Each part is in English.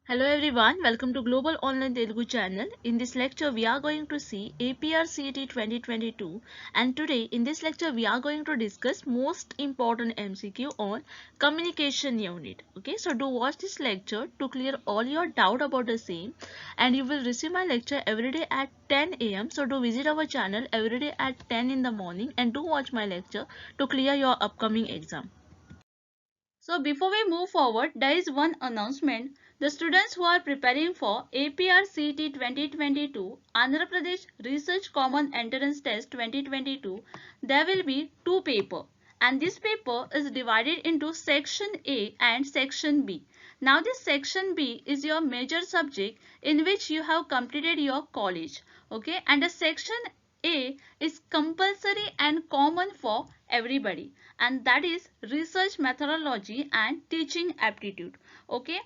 Hello everyone, welcome to Global Online Telugu channel. In this lecture we are going to see AP RCET 2022 and today in this lecture we are going to discuss most important MCQ on communication unit. Okay, so do watch this lecture to clear all your doubt about the same, and you will receive my lecture every day at 10 am. So do visit our channel every day at 10 in the morning and do watch my lecture to clear your upcoming exam. So before we move forward, there is one announcement. The students who are preparing for AP RCET 2022 Andhra Pradesh Research Common Entrance Test 2022, there will be two papers, and this paper is divided into section A and section B. Now this section B is your major subject in which you have completed your college, okay, and the section A is compulsory and common for everybody, and that is research methodology and teaching aptitude. Okay,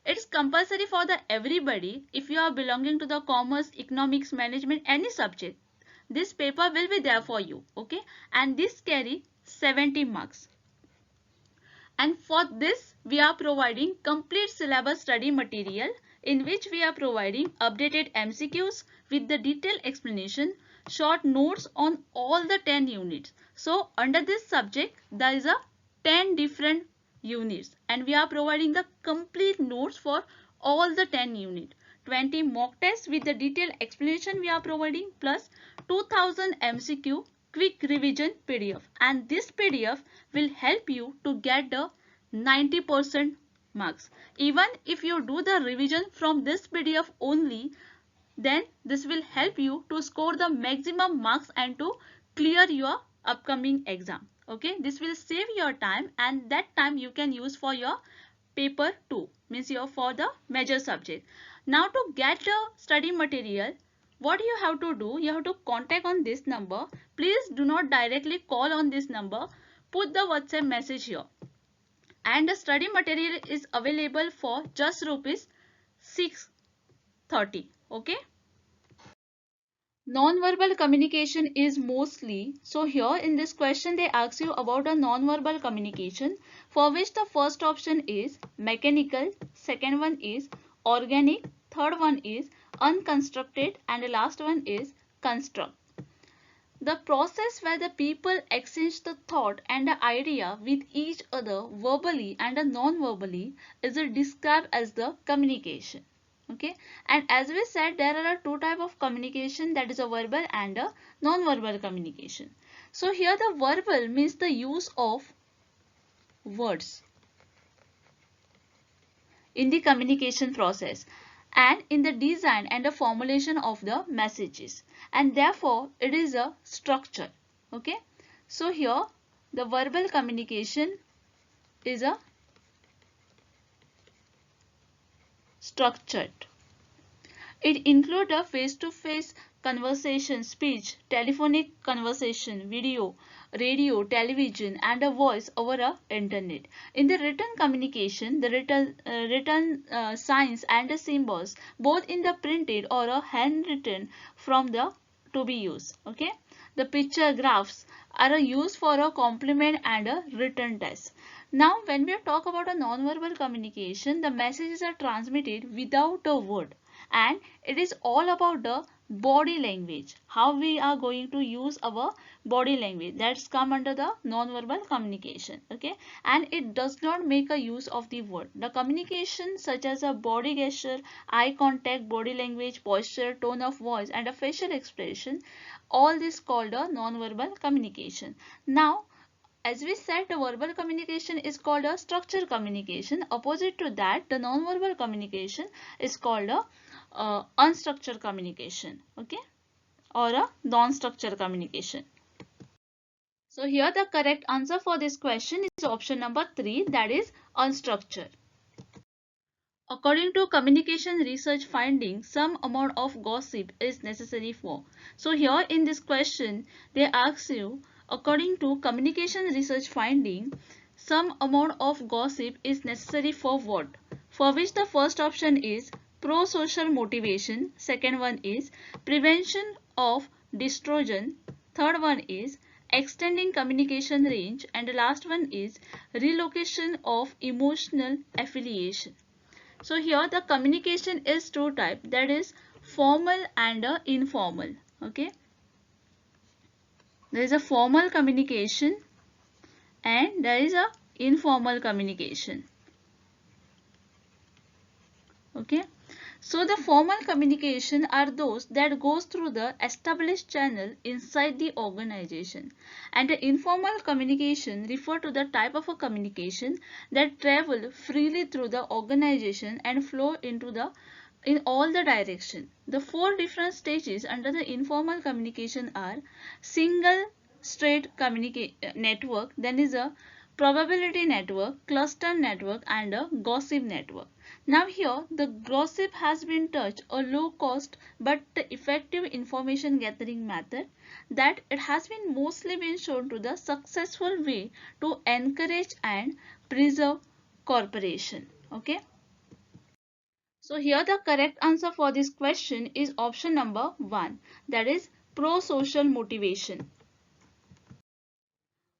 it's compulsory for the everybody. If you are belonging to the commerce, economics, management, any subject, this paper will be there for you. Okay, and this carry 70 marks. And for this we are providing complete syllabus study material in which we are providing updated MCQs with the detailed explanation, short notes on all the 10 units. So under this subject there is a 10 different units and we are providing the complete notes for all the 10 units. 20 mock tests with the detailed explanation we are providing, plus 2000 MCQ quick revision PDF, and this PDF will help you to get the 90% marks. Even if you do the revision from this PDF only, then this will help you to score the maximum marks and to clear your upcoming exam. Okay, this will save your time and that time you can use for your paper 2, means your for the major subject. Now to get the study material, what you have to do, you have to contact on this number. Please do not directly call on this number. Put the WhatsApp message here. And the study material is available for just rupees 630. Okay. Non-verbal communication is mostly, so here in this question they ask you about a non-verbal communication, for which the first option is mechanical, second one is organic, third one is unconstructed, and the last one is construct. The process where the people exchange the thought and the idea with each other verbally and non-verbally is described as the communication. Okay, and as we said, there are two types of communication, that is a verbal and a non-verbal communication. So here the verbal means the use of words in the communication process and in the design and the formulation of the messages, and therefore it is a structure. Okay, so here the verbal communication is a structured. It includes a face-to-face conversation, speech, telephonic conversation, video, radio, television, and a voice over the internet. In the written communication, the written signs and the symbols, both in the printed or a handwritten, from the to be used. Okay, the picture graphs are used for a complement and a written test. Now, when we talk about a non-verbal communication, the messages are transmitted without a word, and it is all about the body language, how we are going to use our body language, that's come under the non-verbal communication. Okay, and it does not make a use of the word. The communication such as a body gesture, eye contact, body language, posture, tone of voice, and a facial expression, all this called a non-verbal communication. Now, as we said, the verbal communication is called a structured communication. Opposite to that, the non-verbal communication is called a unstructured communication. Okay, or a non-structured communication. So here the correct answer for this question is option number 3, that is unstructured. According to communication research findings, some amount of gossip is necessary for. So here in this question, they ask you, according to communication research finding, some amount of gossip is necessary for what? For which the first option is pro-social motivation, second one is prevention of distortion, third one is extending communication range, and the last one is relocation of emotional affiliation. So here the communication is two type, that is formal and informal. Okay, there is a formal communication and there is a informal communication. Okay, so the formal communication are those that goes through the established channel inside the organization, and the informal communication refer to the type of a communication that travel freely through the organization and flow into the in all the direction. The four different stages under the informal communication are single straight network, then is a probability network, cluster network, and a gossip network. Now here the gossip has been touched, a low cost but effective information gathering method that it has been mostly been shown to the successful way to encourage and preserve cooperation. Okay. So here the correct answer for this question is option number 1, that is pro-social motivation.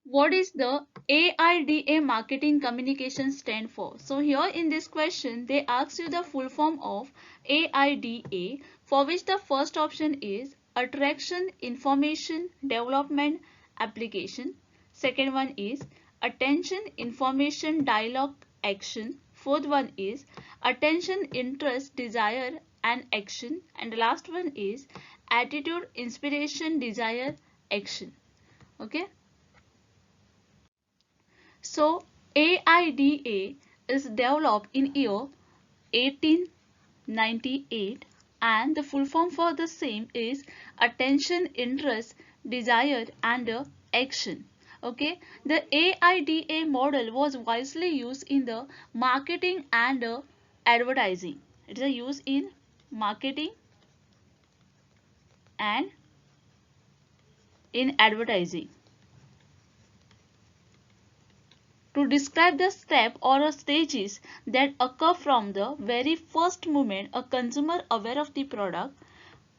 What is the AIDA marketing communication stand for? So here in this question they ask you the full form of AIDA, for which the first option is attraction, information, development, application. Second one is attention, information, dialogue, action. Fourth one is attention, interest, desire and action. And the last one is attitude, inspiration, desire, action. Okay. So AIDA is developed in year 1898 and the full form for the same is attention, interest, desire and action. Okay, the AIDA model was wisely used in the marketing and advertising. It is used in marketing and in advertising to describe the step or stages that occur from the very first moment a consumer aware of the product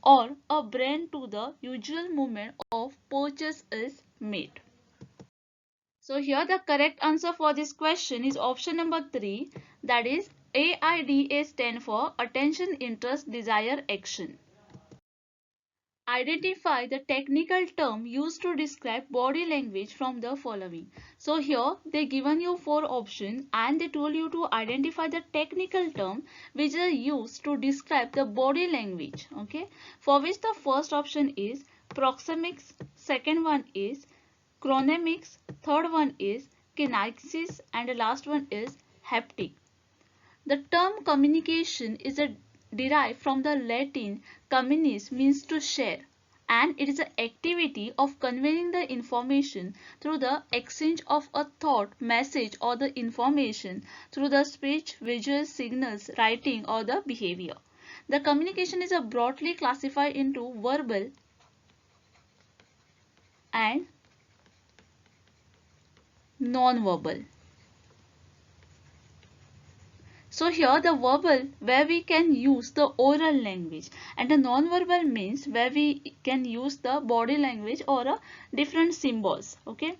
or a brand to the usual moment of purchase is made. So here the correct answer for this question is option number 3, that is AIDA stand for attention, interest, desire, action. Identify the technical term used to describe body language from the following. So here they given you 4 options and they told you to identify the technical term which are used to describe the body language. Okay, for which the first option is proxemics, second one is chronemics, third one is kinesics and the last one is haptic. The term communication is derived from the Latin communis, means to share, and it is an activity of conveying the information through the exchange of a thought, message or the information through the speech, visual signals, writing or the behavior. The communication is broadly classified into verbal and non-verbal. So here the verbal where we can use the oral language and the non-verbal means where we can use the body language or different symbols. Okay.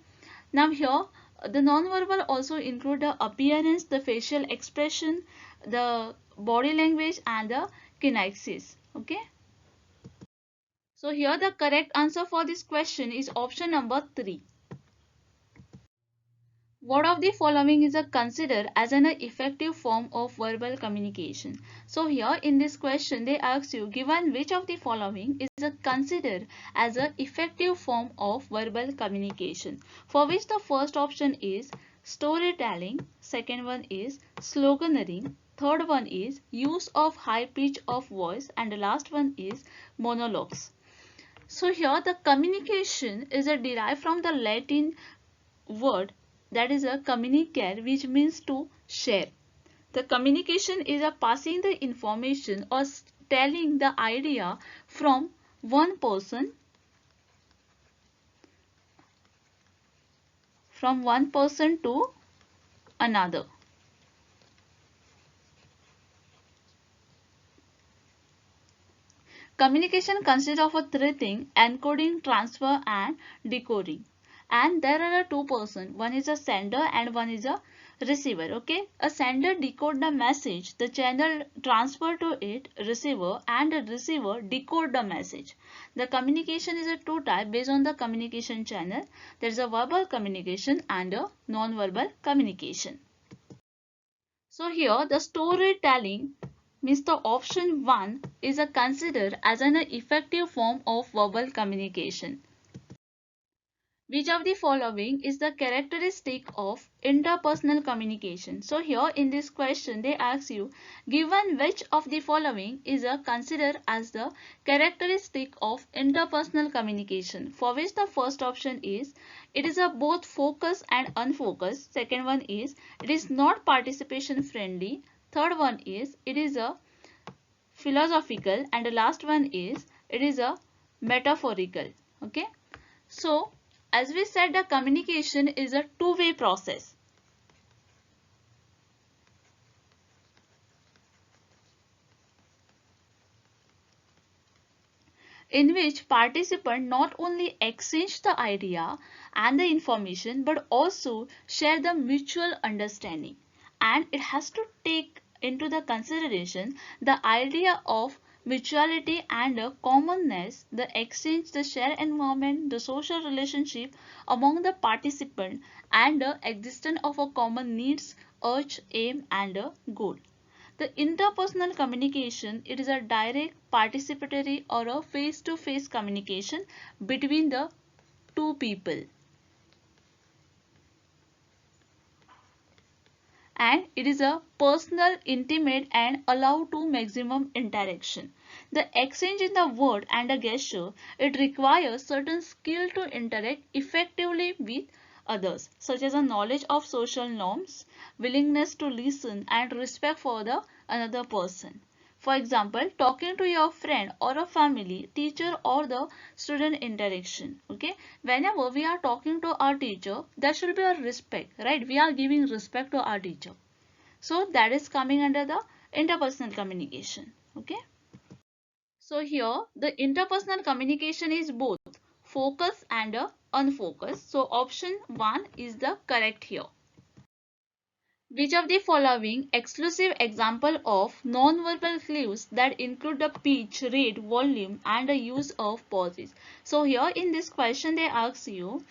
Now here the non-verbal also include the appearance, the facial expression, the body language and the kinesics. Okay. So here the correct answer for this question is option number 3. What of the following is considered as an effective form of verbal communication? So here in this question they ask you, given which of the following is considered as an effective form of verbal communication? For which the first option is storytelling, second one is sloganeering, third one is use of high pitch of voice and the last one is monologues. So here the communication is derived from the Latin word that is a communicare, which means to share. The communication is passing the information or telling the idea from one person to another. Communication consists of 3 things: encoding, transfer and decoding. And there are 2 persons, one is a sender and one is a receiver. Okay, a sender decode the message, the channel transfer to it receiver, and the receiver decode the message. The communication is a two type based on the communication channel. There is a verbal communication and a non-verbal communication. So here the storytelling means the option 1 is a considered as an effective form of verbal communication. Which of the following is the characteristic of interpersonal communication? So here in this question they ask you, given which of the following is considered as the characteristic of interpersonal communication, for which the first option is it is a both focused and unfocused. Second one is it is not participation friendly. Third one is it is a philosophical, and the last one is it is a metaphorical. Okay, so as we said, the communication is a two-way process. In which participants not only exchange the idea and the information but also share the mutual understanding, and it has to take into the consideration the idea of mutuality and commonness, the exchange, the shared environment, the social relationship among the participants, and the existence of a common needs, urge, aim, and a goal. The interpersonal communication, it is a direct, participatory, or a face-to-face communication between the two people. And it is a personal, intimate, and allow to maximum interaction. The exchange in the word and a gesture, it requires certain skill to interact effectively with others, such as a knowledge of social norms, willingness to listen, and respect for the another person. For example, talking to your friend or a family, teacher, or the student interaction. Okay, whenever we are talking to our teacher, there should be a respect, right? We are giving respect to our teacher. So that is coming under the interpersonal communication. Okay. So here the interpersonal communication is both focused and unfocused. So option 1 is the correct here. Which of the following exclusive example of non-verbal clues that include the pitch, rate, volume, and the use of pauses? So here in this question they ask you,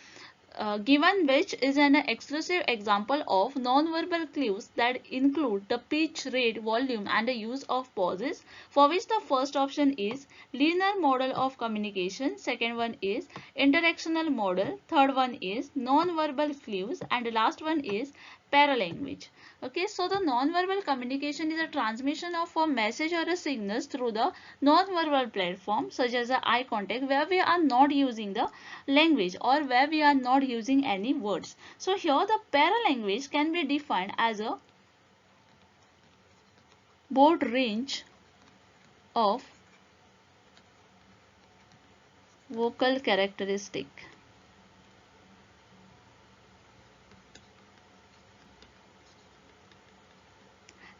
given which is an exclusive example of non-verbal clues that include the pitch, rate, volume, and the use of pauses, for which the first option is linear model of communication, second one is interactional model, third one is non-verbal clues, and the last one is paralanguage. Okay, so the non-verbal communication is a transmission of a message or a signals through the non-verbal platform, such as the eye contact, where we are not using the language or where we are not using any words. So here the paralanguage can be defined as a broad range of vocal characteristic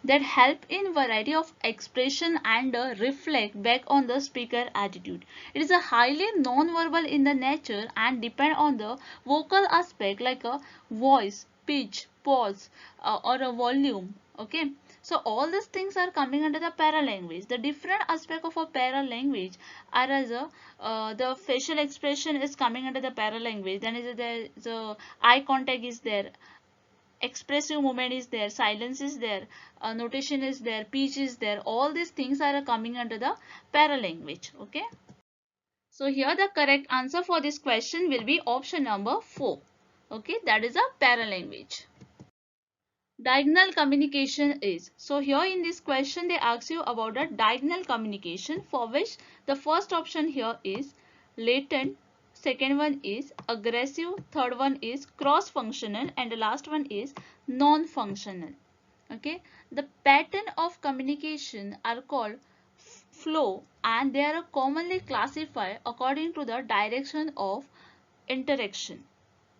that help in variety of expression and reflect back on the speaker attitude. It is a highly non-verbal in the nature and depend on the vocal aspect like a voice, pitch, pause, or a volume. Okay. So all these things are coming under the paralanguage. The different aspect of a paralanguage are as a the facial expression is coming under the paralanguage. Then is the eye contact is there, expressive movement is there, silence is there, notation is there, pitch is there. All these things are coming under the paralanguage. Okay, so here the correct answer for this question will be option number 4. Okay, that is a paralanguage. Diagonal communication is, so here in this question they ask you about the diagonal communication, for which the first option here is latent, second one is aggressive, third one is cross functional, and the last one is non functional. Okay, the pattern of communication are called flow, and they are commonly classified according to the direction of interaction.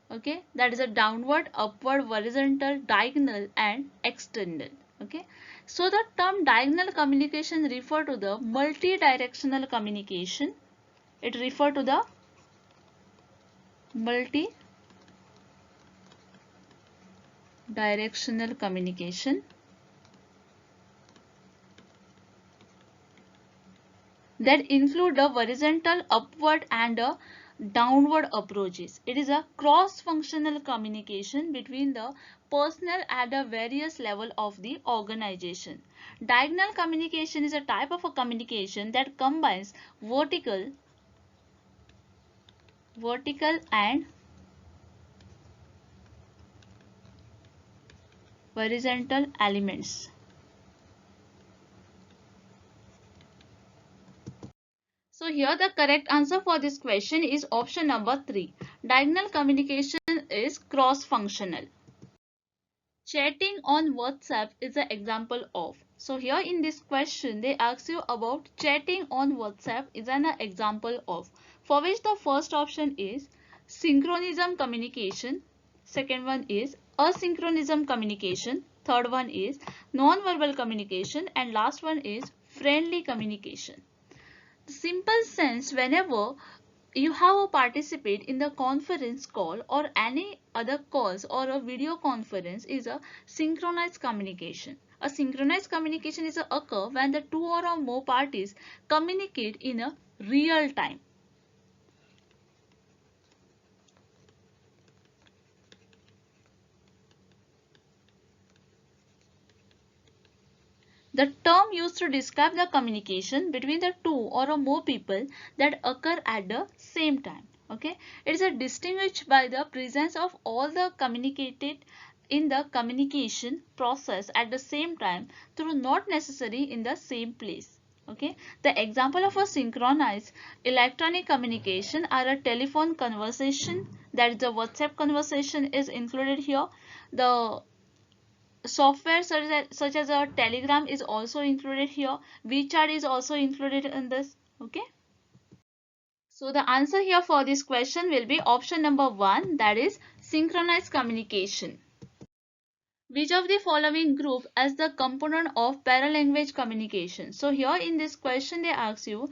Okay, that is a downward, upward, horizontal, diagonal, and external. Okay, so the term diagonal communication refer to the multi-directional communication. It refer to the Directional communication that include the horizontal, upward and downward approaches. It is a cross-functional communication between the personnel at the various level of the organization. Diagonal communication is a type of a communication that combines vertical and horizontal elements. So here the correct answer for this question is option number 3. Diagonal communication is cross-functional. Chatting on WhatsApp is an example of. So here in this question they ask you about chatting on WhatsApp is an example of, for which the first option is synchronism communication, second one is asynchronism communication, third one is non-verbal communication, and last one is friendly communication. The simple sense, whenever you have a participate in the conference call or any other calls or a video conference, is a synchronized communication. A synchronized communication is a occur when the two or more parties communicate in a real time. The term used to describe the communication between the two or more people that occur at the same time. Okay, it is distinguished by the presence of all the communicated in the communication process at the same time, through not necessary in the same place. Okay, the example of a synchronized electronic communication are a telephone conversation, that is the WhatsApp conversation is included here. The software such as a Telegram is also included here. WeChat is also included in this. Okay, so the answer here for this question will be option number 1, that is synchronized communication. Which of the following group as the component of paralanguage communication? So here in this question they ask you,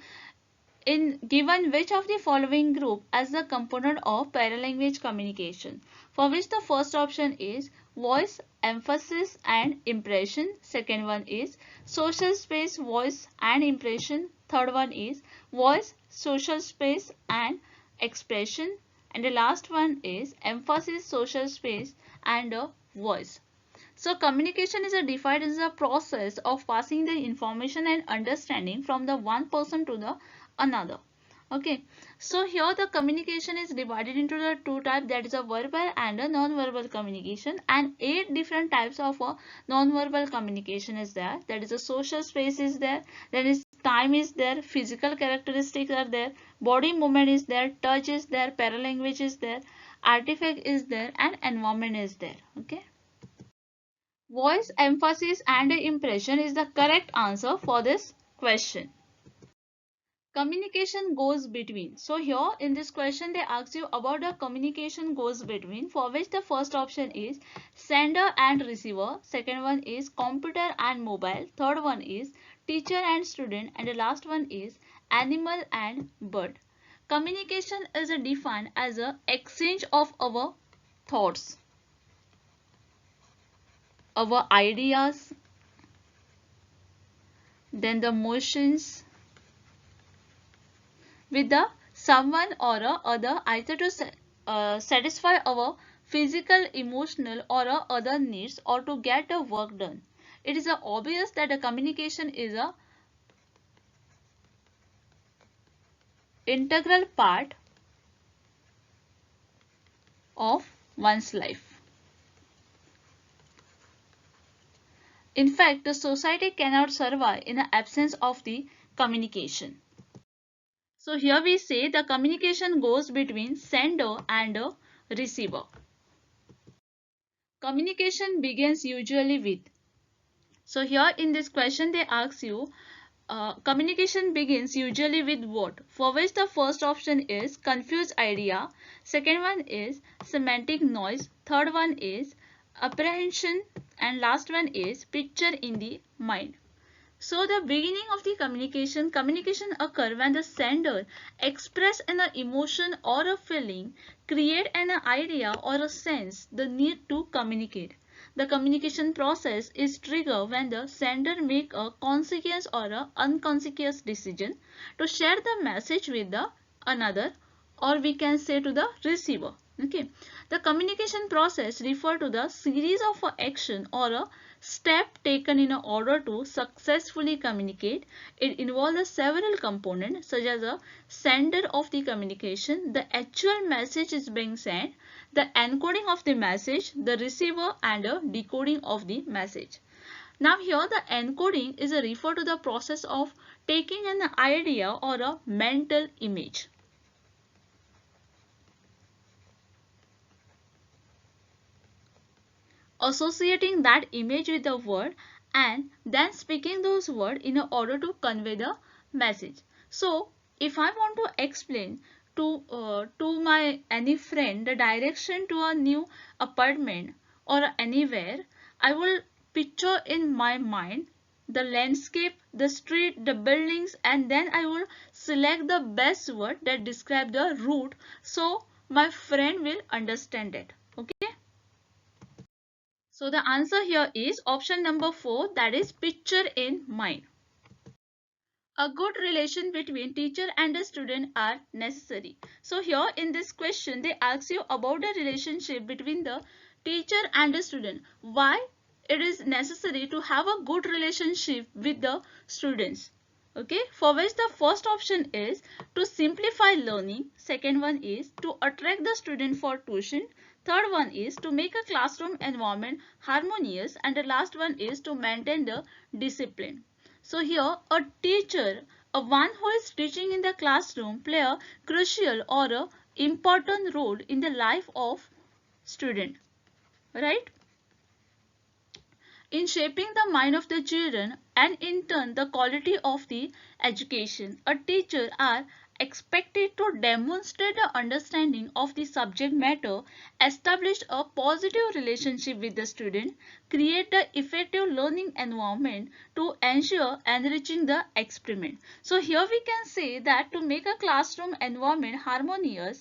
in given which of the following group as the component of paralanguage communication, for which the first option is voice, emphasis and impression, second one is social space, voice and impression, third one is voice, social space and expression, and the last one is emphasis, social space and voice. So communication is defined as a process of passing the information and understanding from the one person to the another. Okay, so here the communication is divided into the two types, that is a verbal and a non-verbal communication, and 8 different types of non-verbal communication is there. That is a social space is there, there is time is there, physical characteristics are there, body movement is there, touch is there, paralanguage is there, artifact is there, and environment is there. Okay, voice, emphasis and impression is the correct answer for this question. Communication goes between. So here in this question they ask you about the communication goes between, for which the first option is sender and receiver, second one is computer and mobile, third one is teacher and student, and the last one is animal and bird. Communication is defined as a exchange of our thoughts, our ideas, then the motions with the someone or other, either to satisfy our physical, emotional or other needs, or to get the work done. It is obvious that the communication is a integral part of one's life. In fact, the society cannot survive in the absence of the communication. So here we say the communication goes between sender and a receiver. Communication begins usually with. So here in this question they ask you, communication begins usually with what? For which the first option is confused idea, second one is semantic noise, third one is apprehension, and last one is picture in the mind. So the beginning of the communication occur when the sender express an emotion or a feeling, create an idea or a sense, the need to communicate. The communication process is triggered when the sender make a conscious or a unconscious decision to share the message with the another, or we can say to the receiver. Okay, the communication process refer to the series of a action or a step taken in order to successfully communicate. It involves several components such as a sender of the communication, the actual message is being sent, the encoding of the message, the receiver, and a decoding of the message. Now here the encoding is a refer to the process of taking an idea or a mental image, associating that image with the word, and then speaking those words in order to convey the message. So if I want to explain to my any friend the direction to a new apartment or anywhere, I will picture in my mind the landscape, the street, the buildings, and then I will select the best word that describe the route so my friend will understand it. Okay. So the answer here is option number 4, that is picture in mind. A good relation between teacher and a student are necessary. So here in this question they ask you about the relationship between the teacher and the student. Why it is necessary to have a good relationship with the students. Okay, for which the first option is to simplify learning, second one is to attract the student for tuition, third one is to make a classroom environment harmonious, and the last one is to maintain the discipline. So here a teacher, a one who is teaching in the classroom, play a crucial or a important role in the life of student, right? In shaping the mind of the children and in turn the quality of the education. A teacher are expected to demonstrate the understanding of the subject matter, establish a positive relationship with the student, create the effective learning environment to ensure enriching the experiment. So here we can say that to make a classroom environment harmonious,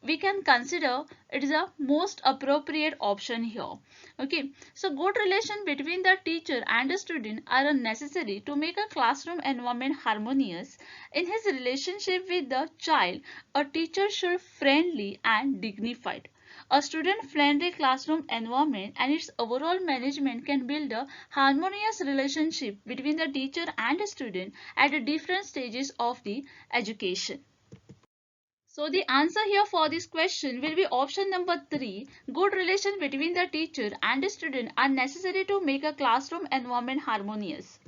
we can consider it is a most appropriate option here. Okay, so good relation between the teacher and the student are necessary to make a classroom environment harmonious. In his relationship with the child, a teacher should friendly and dignified. A student-friendly classroom environment and its overall management can build a harmonious relationship between the teacher and the student at the different stages of the education. So the answer here for this question will be option number 3. Good relation between the teacher and the student are necessary to make a classroom environment harmonious.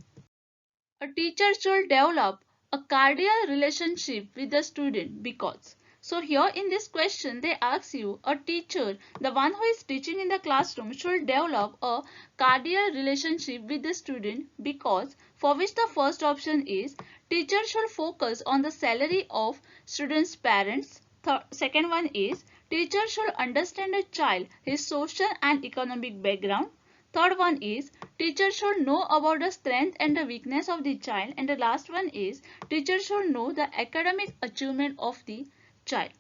A teacher should develop a cordial relationship with the student because. So here in this question they ask you a teacher, the one who is teaching in the classroom, should develop a cordial relationship with the student because, for which the first option is teacher should focus on the salary of students' parents. Second one is teacher should understand a child, his social and economic background. Third one is teacher should know about the strength and the weakness of the child, and the last one is teacher should know the academic achievement of the child.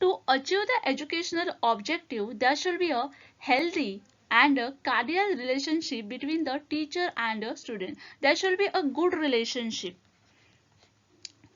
To achieve the educational objective, there should be a healthy and a cordial relationship between the teacher and the student. There should be a good relationship,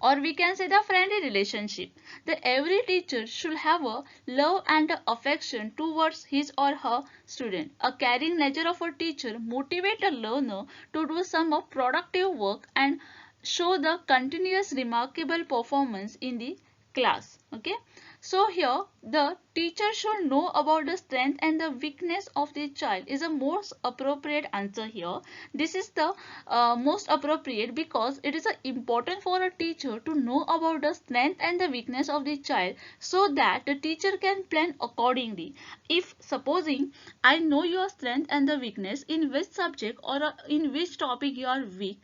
or we can say the friendly relationship. That every teacher should have a love and affection towards his or her student. A caring nature of a teacher motivates a learner to do some productive work and show the continuous remarkable performance in the class. Okay, so here the teacher should know about the strength and the weakness of the child is a most appropriate answer here. This is the most appropriate because it is important for a teacher to know about the strength and the weakness of the child so that the teacher can plan accordingly. If supposing I know your strength and the weakness in which subject or in which topic you are weak,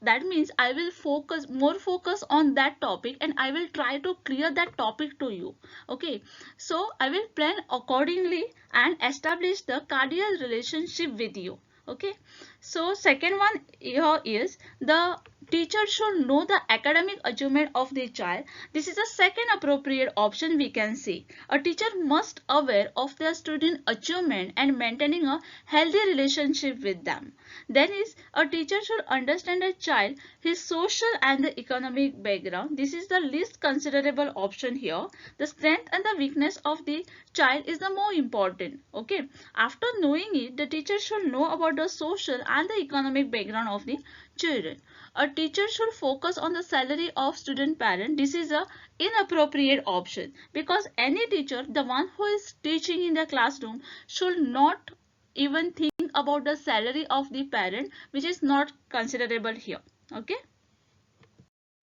that means I will focus on that topic and I will try to clear that topic to you. Okay, so I will plan accordingly and establish the cordial relationship with you. Okay, so second one here is the Teachers should know the academic achievement of the child. This is the second appropriate option we can see. A teacher must aware of their student achievement and maintaining a healthy relationship with them. Then is a teacher should understand a child, his social and the economic background. This is the least considerable option here. The strength and the weakness of the child is the more important. Okay. After knowing it, the teacher should know about the social and the economic background of the children. A teacher should focus on the salary of student parent. This is a inappropriate option because any teacher, the one who is teaching in the classroom, should not even think about the salary of the parent, which is not considerable here. Okay.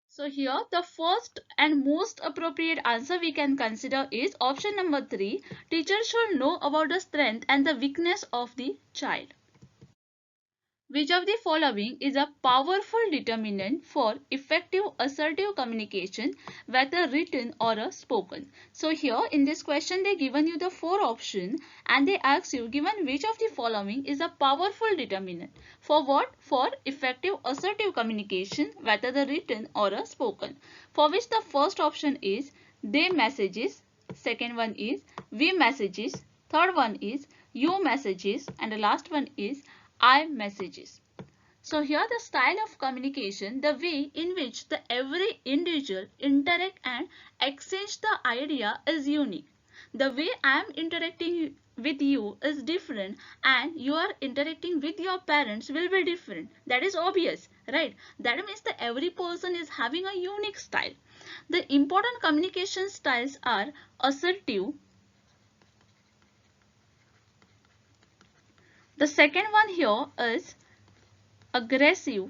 So here the first and most appropriate answer we can consider is option number 3. Teachers should know about the strength and the weakness of the child. Which of the following is a powerful determinant for effective assertive communication, whether written or a spoken? So here in this question they given you the 4 options and they ask you given which of the following is a powerful determinant. For what? For effective assertive communication, whether the written or a spoken. For which the first option is they messages, second one is we messages, third one is you messages, and the last one is I messages. So here the style of communication, the way in which the every individual interact and exchange the idea is unique. The way I am interacting with you is different and you are interacting with your parents will be different. That is obvious, right? That means that every person is having a unique style. The important communication styles are assertive. The second one here is aggressive.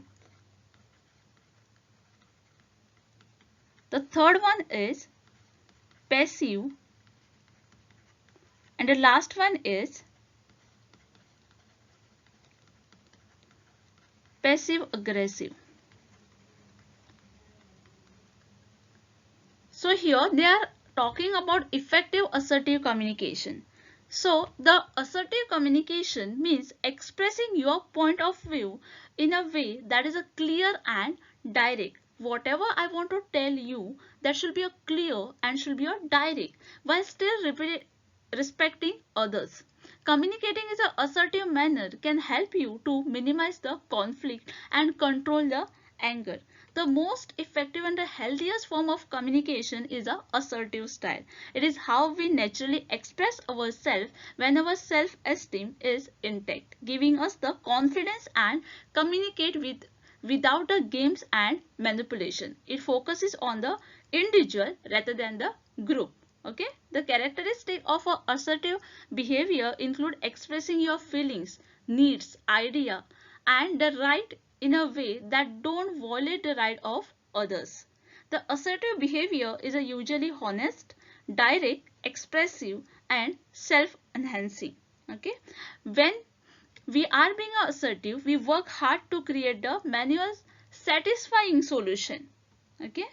The third one is passive. And the last one is passive aggressive. So here they are talking about effective assertive communication. So the assertive communication means expressing your point of view in a way that is a clear and direct. Whatever I want to tell you, that should be a clear and should be a direct while still respecting others. Communicating in an assertive manner can help you to minimize the conflict and control the anger. The most effective and the healthiest form of communication is a assertive style. It is how we naturally express ourselves when our self-esteem is intact, giving us the confidence and communicate without the games and manipulation. It focuses on the individual rather than the group. Okay, the characteristic of a assertive behavior include expressing your feelings, needs, idea, and the right in a way that don't violate the right of others. The assertive behavior is a usually honest, direct, expressive, and self-enhancing. Okay, when we are being assertive, we work hard to create the manual satisfying solution. Okay.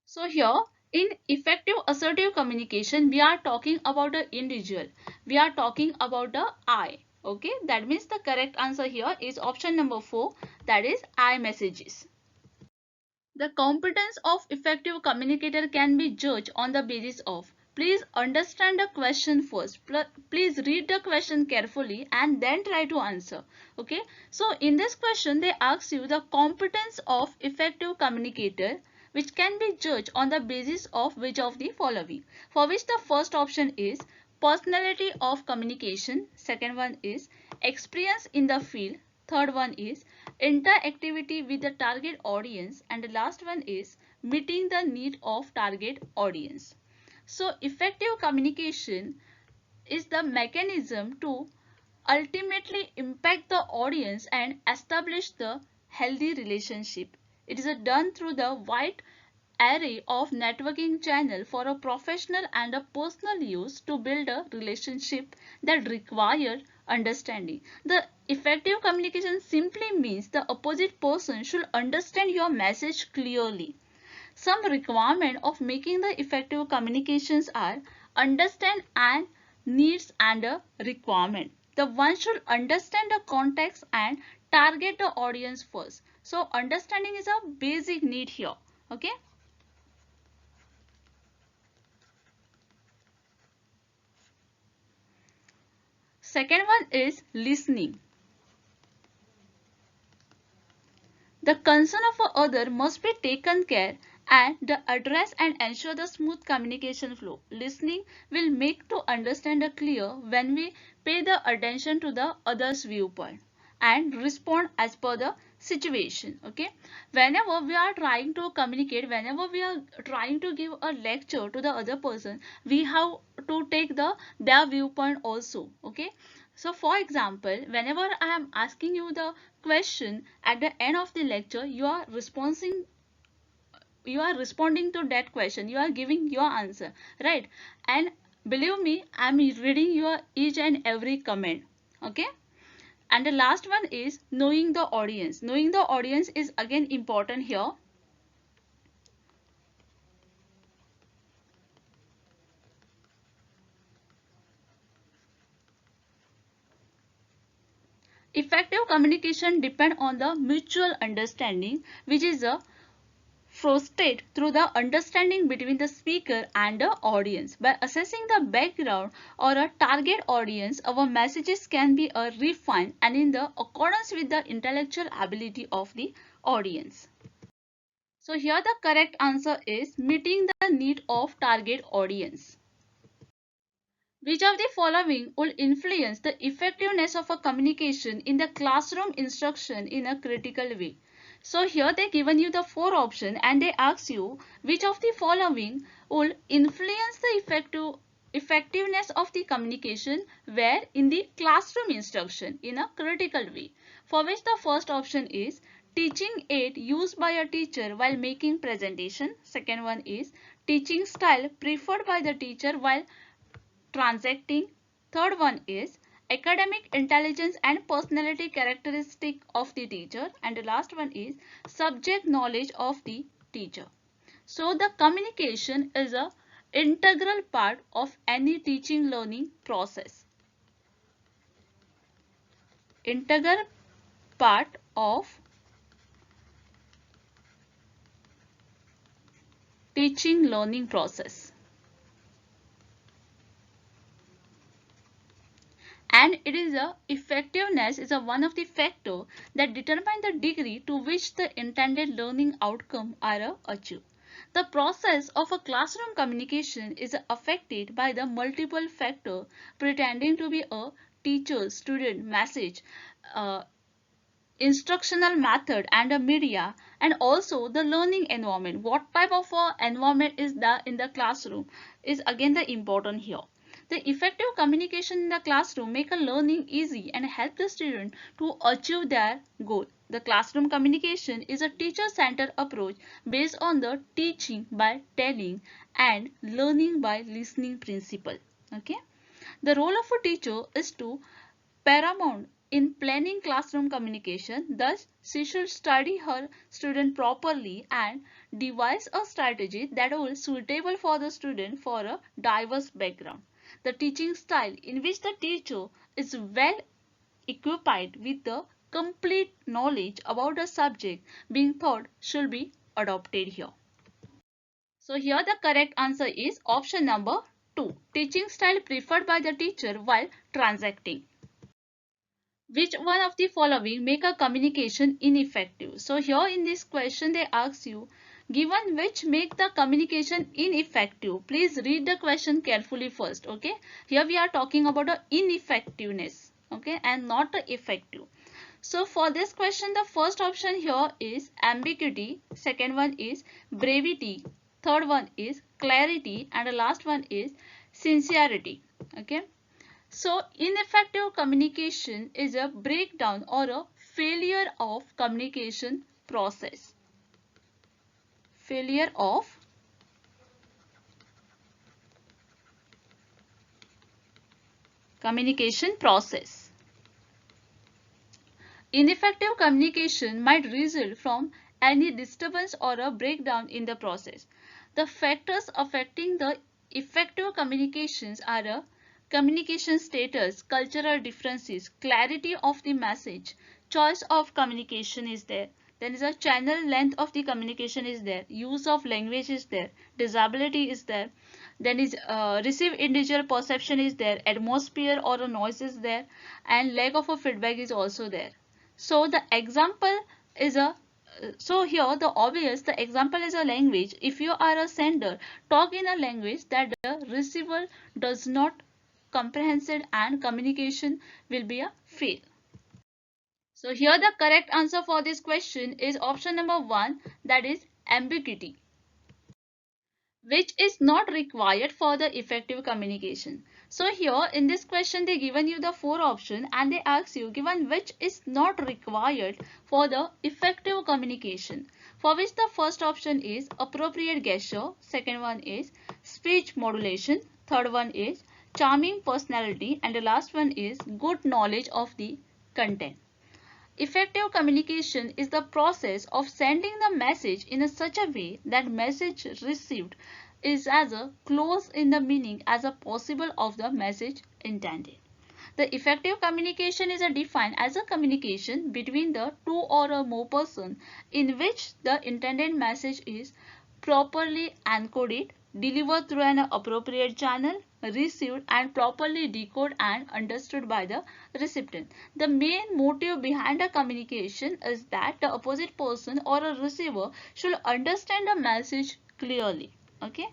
So here in effective assertive communication, we are talking about the individual. We are talking about the I. Okay, that means the correct answer here is option number 4, that is I messages. The competence of effective communicator can be judged on the basis of, please understand the question first. Please read the question carefully and then try to answer. Okay, so in this question they ask you the competence of effective communicator, which can be judged on the basis of which of the following. For which the first option is personality of communication, second one is experience in the field, third one is interactivity with the target audience, and the last one is meeting the need of target audience. So effective communication is the mechanism to ultimately impact the audience and establish the healthy relationship. It is done through the wide array of networking channel for a professional and a personal use to build a relationship that require understanding. The effective communication simply means the opposite person should understand your message clearly. Some requirement of making the effective communications are understand and needs and a requirement. The one should understand the context and target the audience first. So understanding is a basic need here. Okay. Second one is listening. The concern of a other must be taken care and the address and ensure the smooth communication flow. Listening will make to understand clear when we pay the attention to the other's viewpoint and respond as per the situation. Okay, whenever we are trying to communicate, whenever we are trying to give a lecture to the other person, we have to take their viewpoint also. Okay, so for example, whenever I am asking you the question at the end of the lecture, you are responding to that question, you are giving your answer, right? And believe me, I am reading your each and every comment. Okay. And the last one is knowing the audience. Knowing the audience is again important here. Effective communication depends on the mutual understanding, which is a fostered through the understanding between the speaker and the audience. By assessing the background or a target audience, our messages can be refined and in the accordance with the intellectual ability of the audience. So here the correct answer is meeting the need of target audience. Which of the following will influence the effectiveness of a communication in the classroom instruction in a critical way? So here they given you the four options and they ask you which of the following will influence the effectiveness of the communication where in the classroom instruction in a critical way. For which the first option is teaching aid used by a teacher while making presentation. Second one is teaching style preferred by the teacher while transacting. Third one is academic intelligence and personality characteristic of the teacher. And the last one is subject knowledge of the teacher. So the communication is a integral part of any teaching learning process. Integral part of teaching learning process. And it is a effectiveness is a one of the factor that determine the degree to which the intended learning outcome are achieved. The process of a classroom communication is affected by the multiple factor pretending to be a teacher student message, uh, instructional method and a media, and also the learning environment. What type of environment is that in the classroom is again the important here. The effective communication in the classroom make a learning easy and help the student to achieve their goal. The classroom communication is a teacher-centered approach based on the teaching by telling and learning by listening principle. Okay. The role of a teacher is to paramount in planning classroom communication. Thus, she should study her student properly and devise a strategy that will suitable for the student for a diverse background. The teaching style in which the teacher is well equipped with the complete knowledge about the subject being taught should be adopted here. So here the correct answer is option number 2. Teaching style preferred by the teacher while transacting. Which one of the following make a communication ineffective? So here in this question they ask you, given which make the communication ineffective, please read the question carefully first. Okay, here we are talking about the ineffectiveness, okay, and not the effective. So for this question the first option here is ambiguity, second one is brevity, third one is clarity, and the last one is sincerity. Okay. So, ineffective communication is a breakdown or a failure of communication process. Failure of communication process. Ineffective communication might result from any disturbance or a breakdown in the process. The factors affecting the effective communications are a communication status, cultural differences, clarity of the message, choice of communication is there, Then is a channel length of the communication is there, use of language is there, disability is there, then is receive individual perception is there, atmosphere or a noise is there, and lack of a feedback is also there. So the example is a so here the obvious the example is a language. If you are a sender, talk in a language that the receiver does not comprehend, and communication will be a fail. So here the correct answer for this question is option number 1, that is ambiguity, which is not required for the effective communication. So here in this question they given you the 4 options and they ask you given which is not required for the effective communication, for which the first option is appropriate gesture, second one is speech modulation, third one is charming personality, and the last one is good knowledge of the content. Effective communication is the process of sending the message in such a way that message received is as close in the meaning as possible of the message intended. The effective communication is defined as a communication between the two or more persons in which the intended message is properly encoded, delivered through an appropriate channel, received and properly decoded and understood by the recipient. The main motive behind a communication is that the opposite person or a receiver should understand the message clearly. Okay.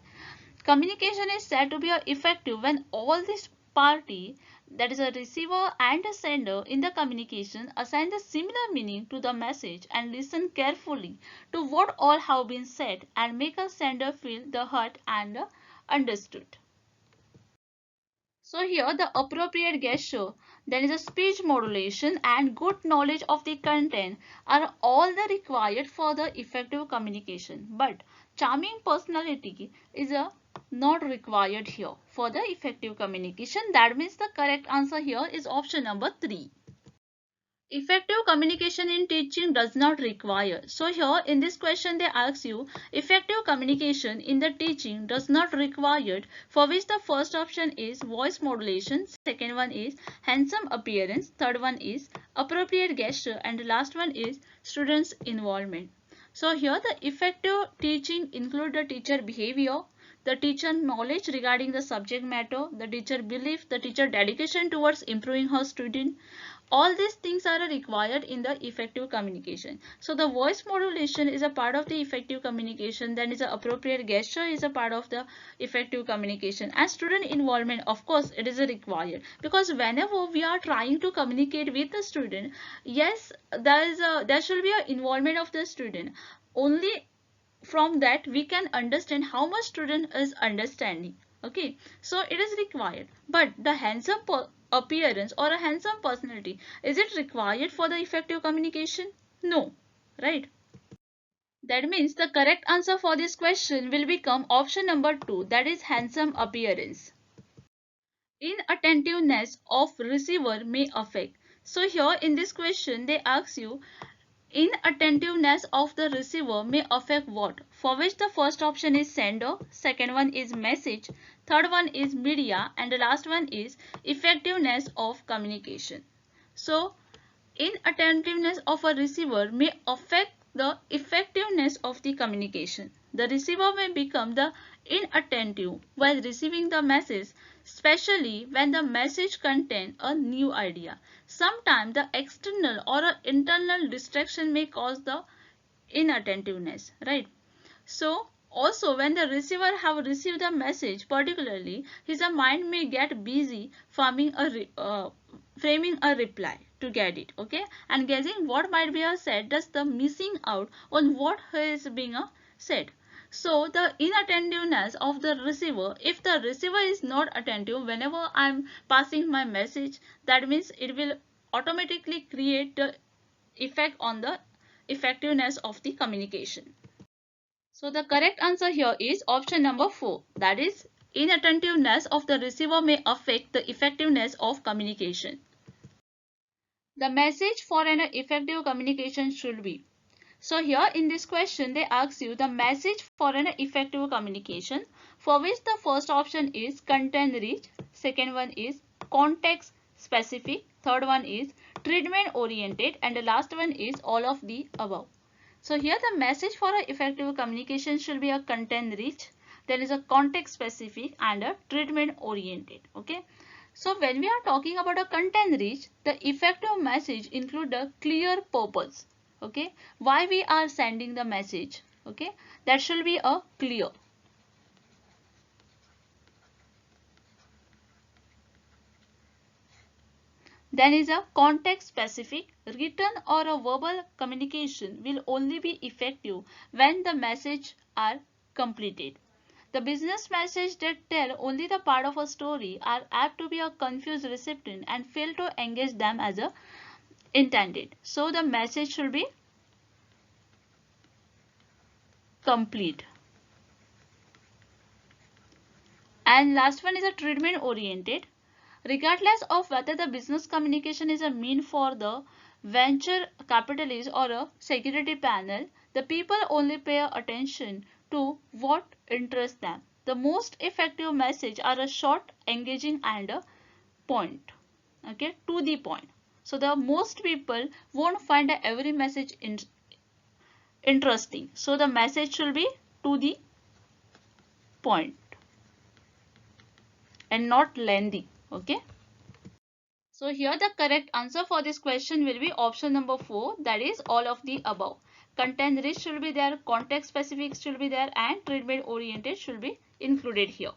Communication is said to be effective when all these party, that is a receiver and a sender in the communication, assign the similar meaning to the message and listen carefully to what all have been said and make a sender feel the heard and understood. So here the appropriate gesture, there is a speech modulation and good knowledge of the content are all the required for the effective communication. But charming personality is not required here for the effective communication. That means the correct answer here is option number 3. Effective communication in teaching does not require. So here in this question they ask you effective communication in the teaching does not required, for which the first option is voice modulation, second one is handsome appearance, third one is appropriate gesture, and the last one is students involvement. So here the effective teaching include the teacher behavior, the teacher knowledge regarding the subject matter, the teacher belief, the teacher dedication towards improving her student. All these things are required in the effective communication. So the voice modulation is a part of the effective communication, then is a appropriate gesture is a part of the effective communication, and student involvement, of course it is required, because whenever we are trying to communicate with the student, yes, there should be an involvement of the student. Only from that we can understand how much student is understanding. Okay, so it is required. But the handsome appearance or a handsome personality, is it required for the effective communication? No, right? That means the correct answer for this question will become option number 2, that is handsome appearance. Inattentiveness of receiver may affect. So here in this question they ask you inattentiveness of the receiver may affect what? For which the first option is sender, second one is message, third one is media, and the last one is effectiveness of communication. So inattentiveness of a receiver may affect the effectiveness of the communication. The receiver may become the inattentive while receiving the message, especially when the message contains a new idea. Sometimes the external or internal distraction may cause the inattentiveness, right? So also when the receiver have received the message, particularly his mind may get busy framing a reply to get it, okay, and guessing what might be said, thus the missing out on what is being said. So the inattentiveness of the receiver, if the receiver is not attentive whenever I'm passing my message, that means it will automatically create the effect on the effectiveness of the communication. So the correct answer here is option number 4, that is inattentiveness of the receiver may affect the effectiveness of communication. The message for an effective communication should be. So here in this question they ask you the message for an effective communication, for which the first option is content rich, second one is context specific, third one is treatment oriented, and the last one is all of the above. So here the message for a effective communication should be a content rich, there is a context specific and a treatment oriented. Okay. So when we are talking about a content rich, the effective message include a clear purpose. Okay. Why we are sending the message. Okay. That should be a clear. Then is a context specific. Written or a verbal communication will only be effective when the message are completed. The business message that tell only the part of a story are apt to be a confused recipient and fail to engage them as a intended. So the message should be complete. And last one is a treatment oriented. Regardless of whether the business communication is a mean for the venture capitalist or a security panel, the people only pay attention to what interests them. The most effective message are a short, engaging and a point. Okay, to the point. So the most people won't find every message interesting. So the message should be to the point and not lengthy. Okay. So here the correct answer for this question will be option number 4, that is all of the above. Content rich should be there, context specific should be there and treatment oriented should be included here.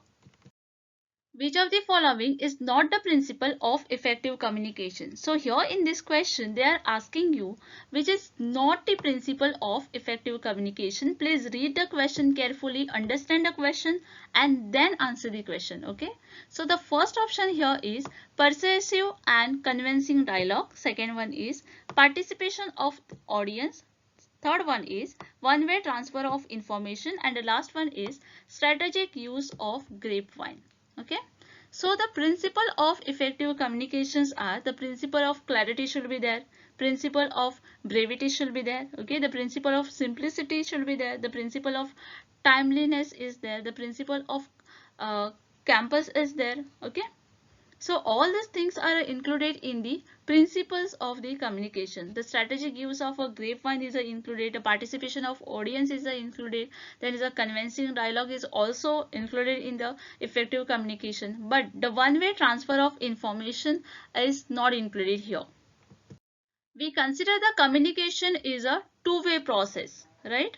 Which of the following is not the principle of effective communication? So here in this question they are asking you which is not the principle of effective communication. Please read the question carefully, understand the question and then answer the question. Okay. So the first option here is persuasive and convincing dialogue. Second one is participation of the audience. Third one is one-way transfer of information and the last one is strategic use of grapevine. Okay. So the principle of effective communications are the principle of clarity should be there, principle of brevity should be there, okay, the principle of simplicity should be there, the principle of timeliness is there, the principle of campus is there, okay. So all these things are included in the principles of the communication. The strategic use of a grapevine is included, the participation of audience is included, there is a convincing dialogue is also included in the effective communication. But the one-way transfer of information is not included here. We consider the communication is a two-way process, right?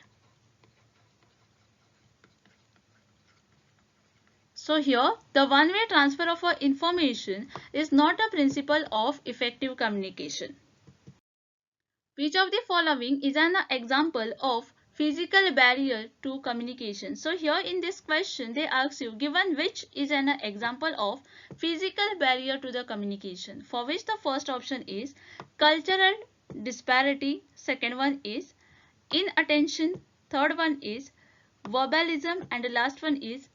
So here the one-way transfer of information is not a principle of effective communication. Which of the following is an example of physical barrier to communication? So here in this question they ask you given which is an example of physical barrier to the communication, for which the first option is cultural disparity, second one is inattention, third one is verbalism and the last one is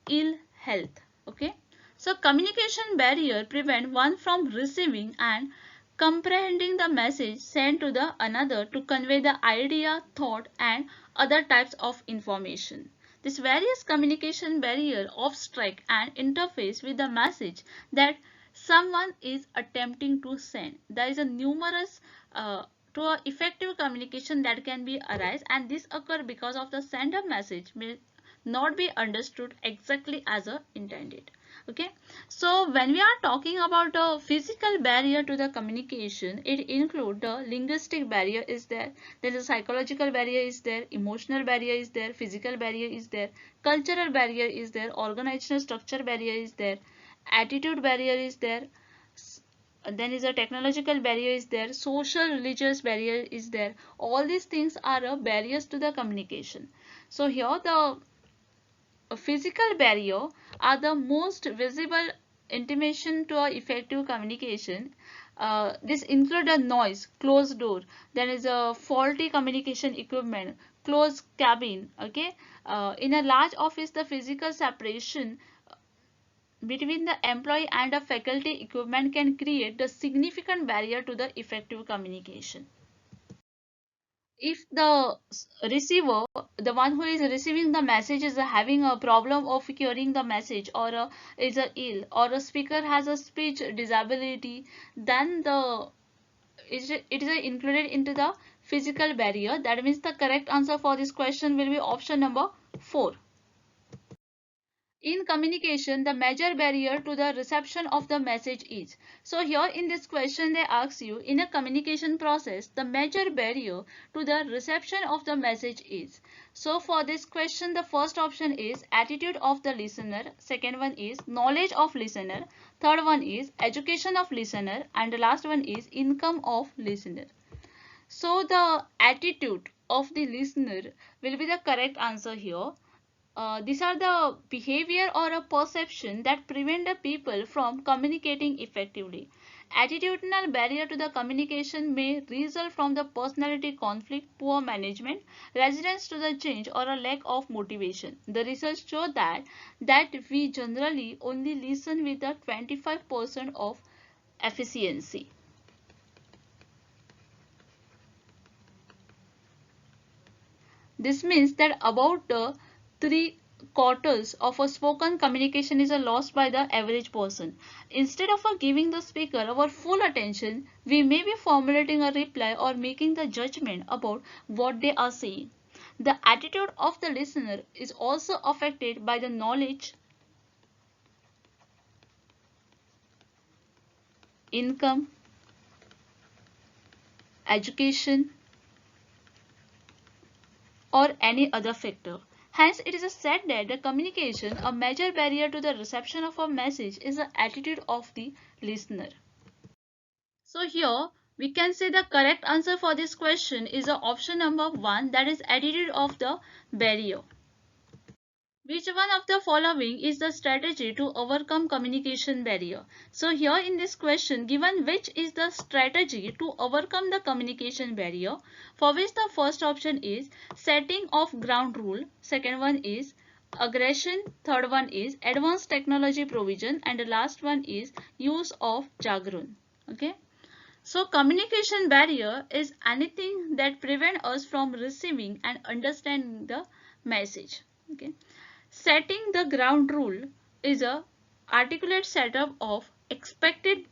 ill health. Okay. So communication barrier prevent one from receiving and comprehending the message sent to the another to convey the idea, thought and other types of information. This various communication barrier obstruct and interface with the message that someone is attempting to send. There is a numerous to a effective communication that can be arise and this occur because of the sender message may not be understood exactly as intended. Okay. So when we are talking about a physical barrier to the communication, it includes the linguistic barrier is there, there is a psychological barrier is there, emotional barrier is there, physical barrier is there, cultural barrier is there, organizational structure barrier is there, attitude barrier is there, then is a technological barrier is there, social religious barrier is there. All these things are barriers to the communication. So here the physical barrier are the most visible intimation to a effective communication. This include a noise, closed door, there is a faulty communication equipment, closed cabin. Okay. In a large office the physical separation between the employee and a faculty equipment can create the significant barrier to the effective communication. If the receiver, the one who is receiving the message is having a problem of hearing the message or is ill or a speaker has a speech disability, then it is included into the physical barrier. That means the correct answer for this question will be option number 4. In communication, the major barrier to the reception of the message is. So here in this question they ask you, in a communication process, the major barrier to the reception of the message is. So for this question, the first option is attitude of the listener, second one is knowledge of listener, third one is education of listener, and the last one is income of listener. So the attitude of the listener will be the correct answer here. These are the behavior or a perception that prevent the people from communicating effectively. Attitudinal barrier to the communication may result from the personality conflict, poor management, resistance to the change, or a lack of motivation. The research show that we generally only listen with a 25% of efficiency. This means that about the 3/4 of a spoken communication is lost by the average person. Instead of giving the speaker our full attention, we may be formulating a reply or making the judgment about what they are saying. The attitude of the listener is also affected by the knowledge, income, education, or any other factor. Hence, it is said that the communication, a major barrier to the reception of a message, is the attitude of the listener. So here, we can say the correct answer for this question is the option number 1, that is attitude of the barrier. Which one of the following is the strategy to overcome communication barrier? So here in this question, given which is the strategy to overcome the communication barrier, for which the first option is setting of ground rule, second one is aggression, third one is advanced technology provision, and the last one is use of jargon. Okay. So communication barrier is anything that prevents us from receiving and understanding the message. Okay. Setting the ground rule is a articulate setup of expected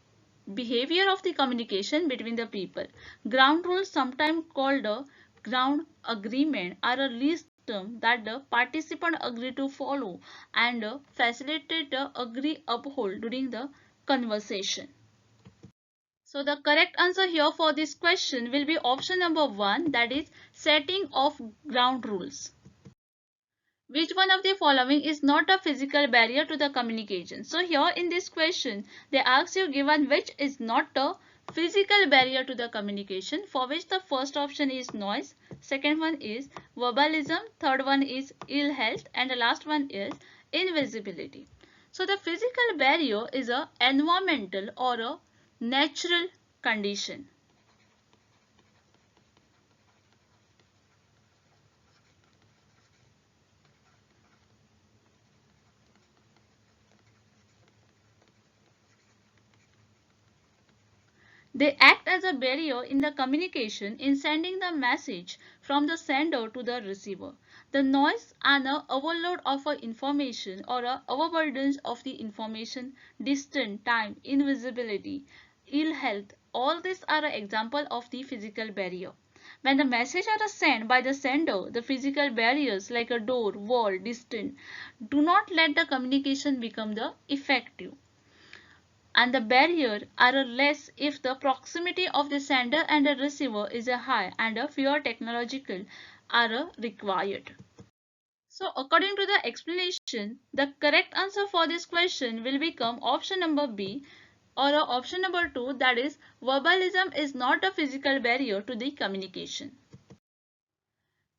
behavior of the communication between the people. Ground rules, sometimes called a ground agreement, are a list term that the participant agree to follow and facilitate the agree uphold during the conversation. So the correct answer here for this question will be option number 1, that is setting of ground rules. Which one of the following is not a physical barrier to the communication? So here in this question, they ask you given which is not a physical barrier to the communication, for which the first option is noise, second one is verbalism, third one is ill health, and the last one is invisibility. So the physical barrier is a environmental or a natural condition. They act as a barrier in the communication in sending the message from the sender to the receiver. The noise and the overload of information or overburden of the information, distance, time, invisibility, ill health, all these are an example of the physical barrier. When the messages are sent by the sender, the physical barriers like a door, wall, distance do not let the communication become the effective, and the barrier are less if the proximity of the sender and the receiver is high and a fewer technological are required. So according to the explanation, the correct answer for this question will become option number B, or option number 2, that is verbalism is not a physical barrier to the communication.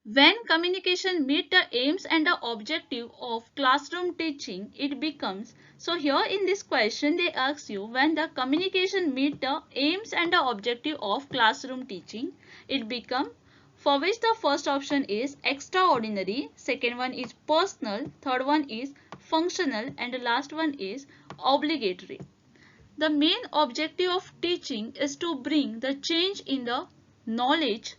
When communication meet the aims and the objective of classroom teaching, it becomes. So here in this question they ask you, when the communication meet the aims and the objective of classroom teaching, it become, for which the first option is extraordinary, second one is personal, third one is functional, and the last one is obligatory. The main objective of teaching is to bring the change in knowledge,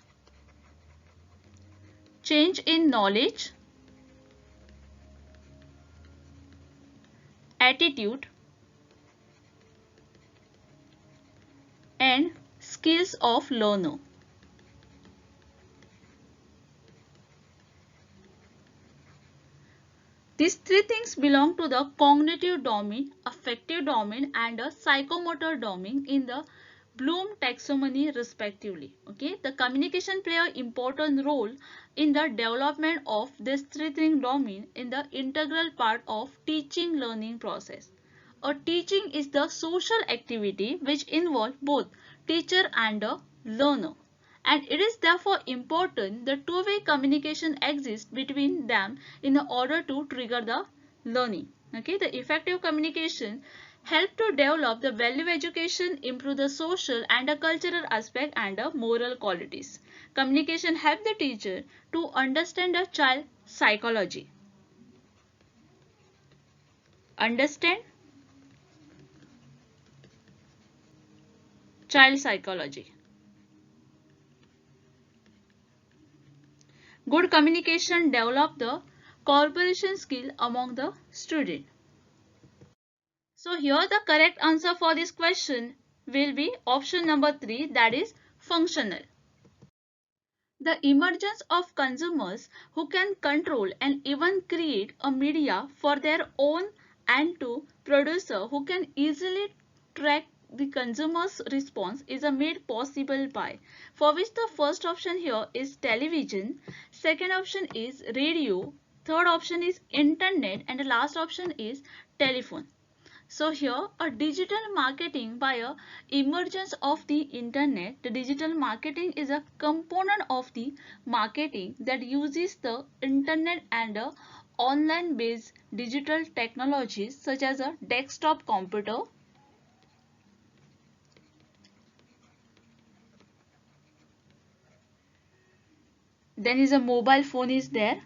attitude, and skills of learner. These three things belong to the cognitive domain, affective domain and a psychomotor domain in the Bloom taxonomy respectively. Okay, the communication play an important role in the development of this three thing domain in the integral part of teaching learning process. A teaching is the social activity which involves both teacher and a learner, and it is therefore important that two-way communication exists between them in order to trigger the learning. Okay, the effective communication help to develop the value education, improve the social and a cultural aspect and a moral qualities. Communication help the teacher to understand a child psychology. Understand child psychology. Good communication develop the cooperation skill among the student. So here the correct answer for this question will be option number 3, that is functional. The emergence of consumers who can control and even create a media for their own and to producer who can easily track the consumer's response is made possible by, for which the first option here is television, second option is radio, third option is internet and the last option is telephone. So here a digital marketing by a emergence of the internet. The digital marketing is a component of the marketing that uses the internet and online based digital technologies such as a desktop computer, then is a mobile phone is there,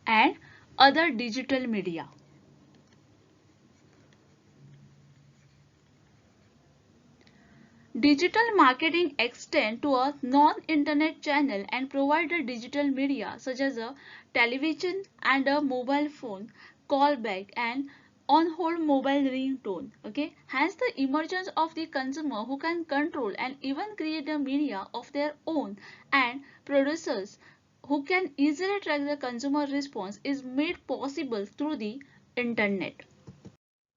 and other digital media. Digital marketing extend to a non-internet channel and provide a digital media such as a television and a mobile phone, callback and on-hold mobile ringtone. Okay, hence the emergence of the consumer who can control and even create a media of their own and producers who can easily track the consumer response is made possible through the internet.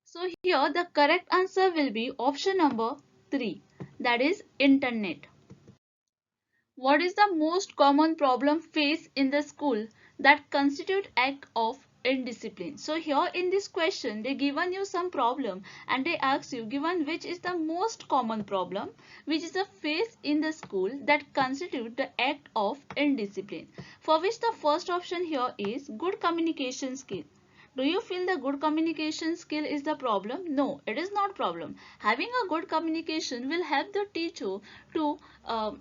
So here the correct answer will be option number 3, that is internet. What is the most common problem faced in the school that constitute act of indiscipline? So here in this question they given you some problem and they ask you given which is the most common problem which is a face in the school that constitute the act of indiscipline, for which the first option here is good communication skill. Do you feel the good communication skill is the problem? No, it is not problem. Having a good communication will help the teacher to uh,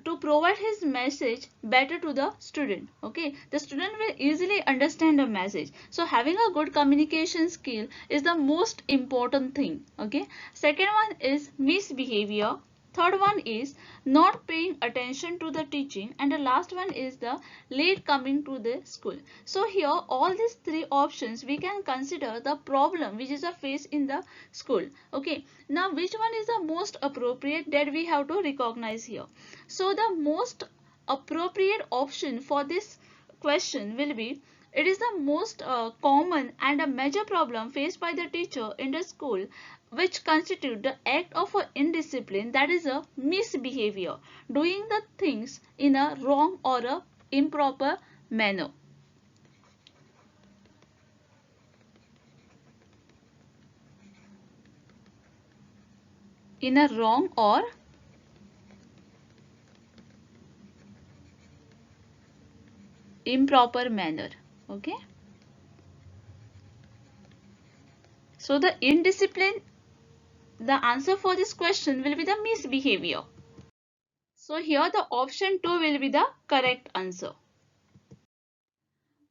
to provide his message better to the student. Okay, the student will easily understand the message. So having a good communication skill is the most important thing. Okay, second one is misbehavior, third one is not paying attention to the teaching, and the last one is the late coming to the school. So here all these three options we can consider the problem which is a face in the school. Okay, now which one is the most appropriate, that we have to recognize here. So the most appropriate option for this question will be, it is the most common and a major problem faced by the teacher in the school which constitute the act of a indiscipline, that is a misbehavior, doing the things in a wrong or a improper manner. In a wrong or improper manner. Okay, so the indiscipline, the answer for this question will be the misbehavior. So here the option 2 will be the correct answer.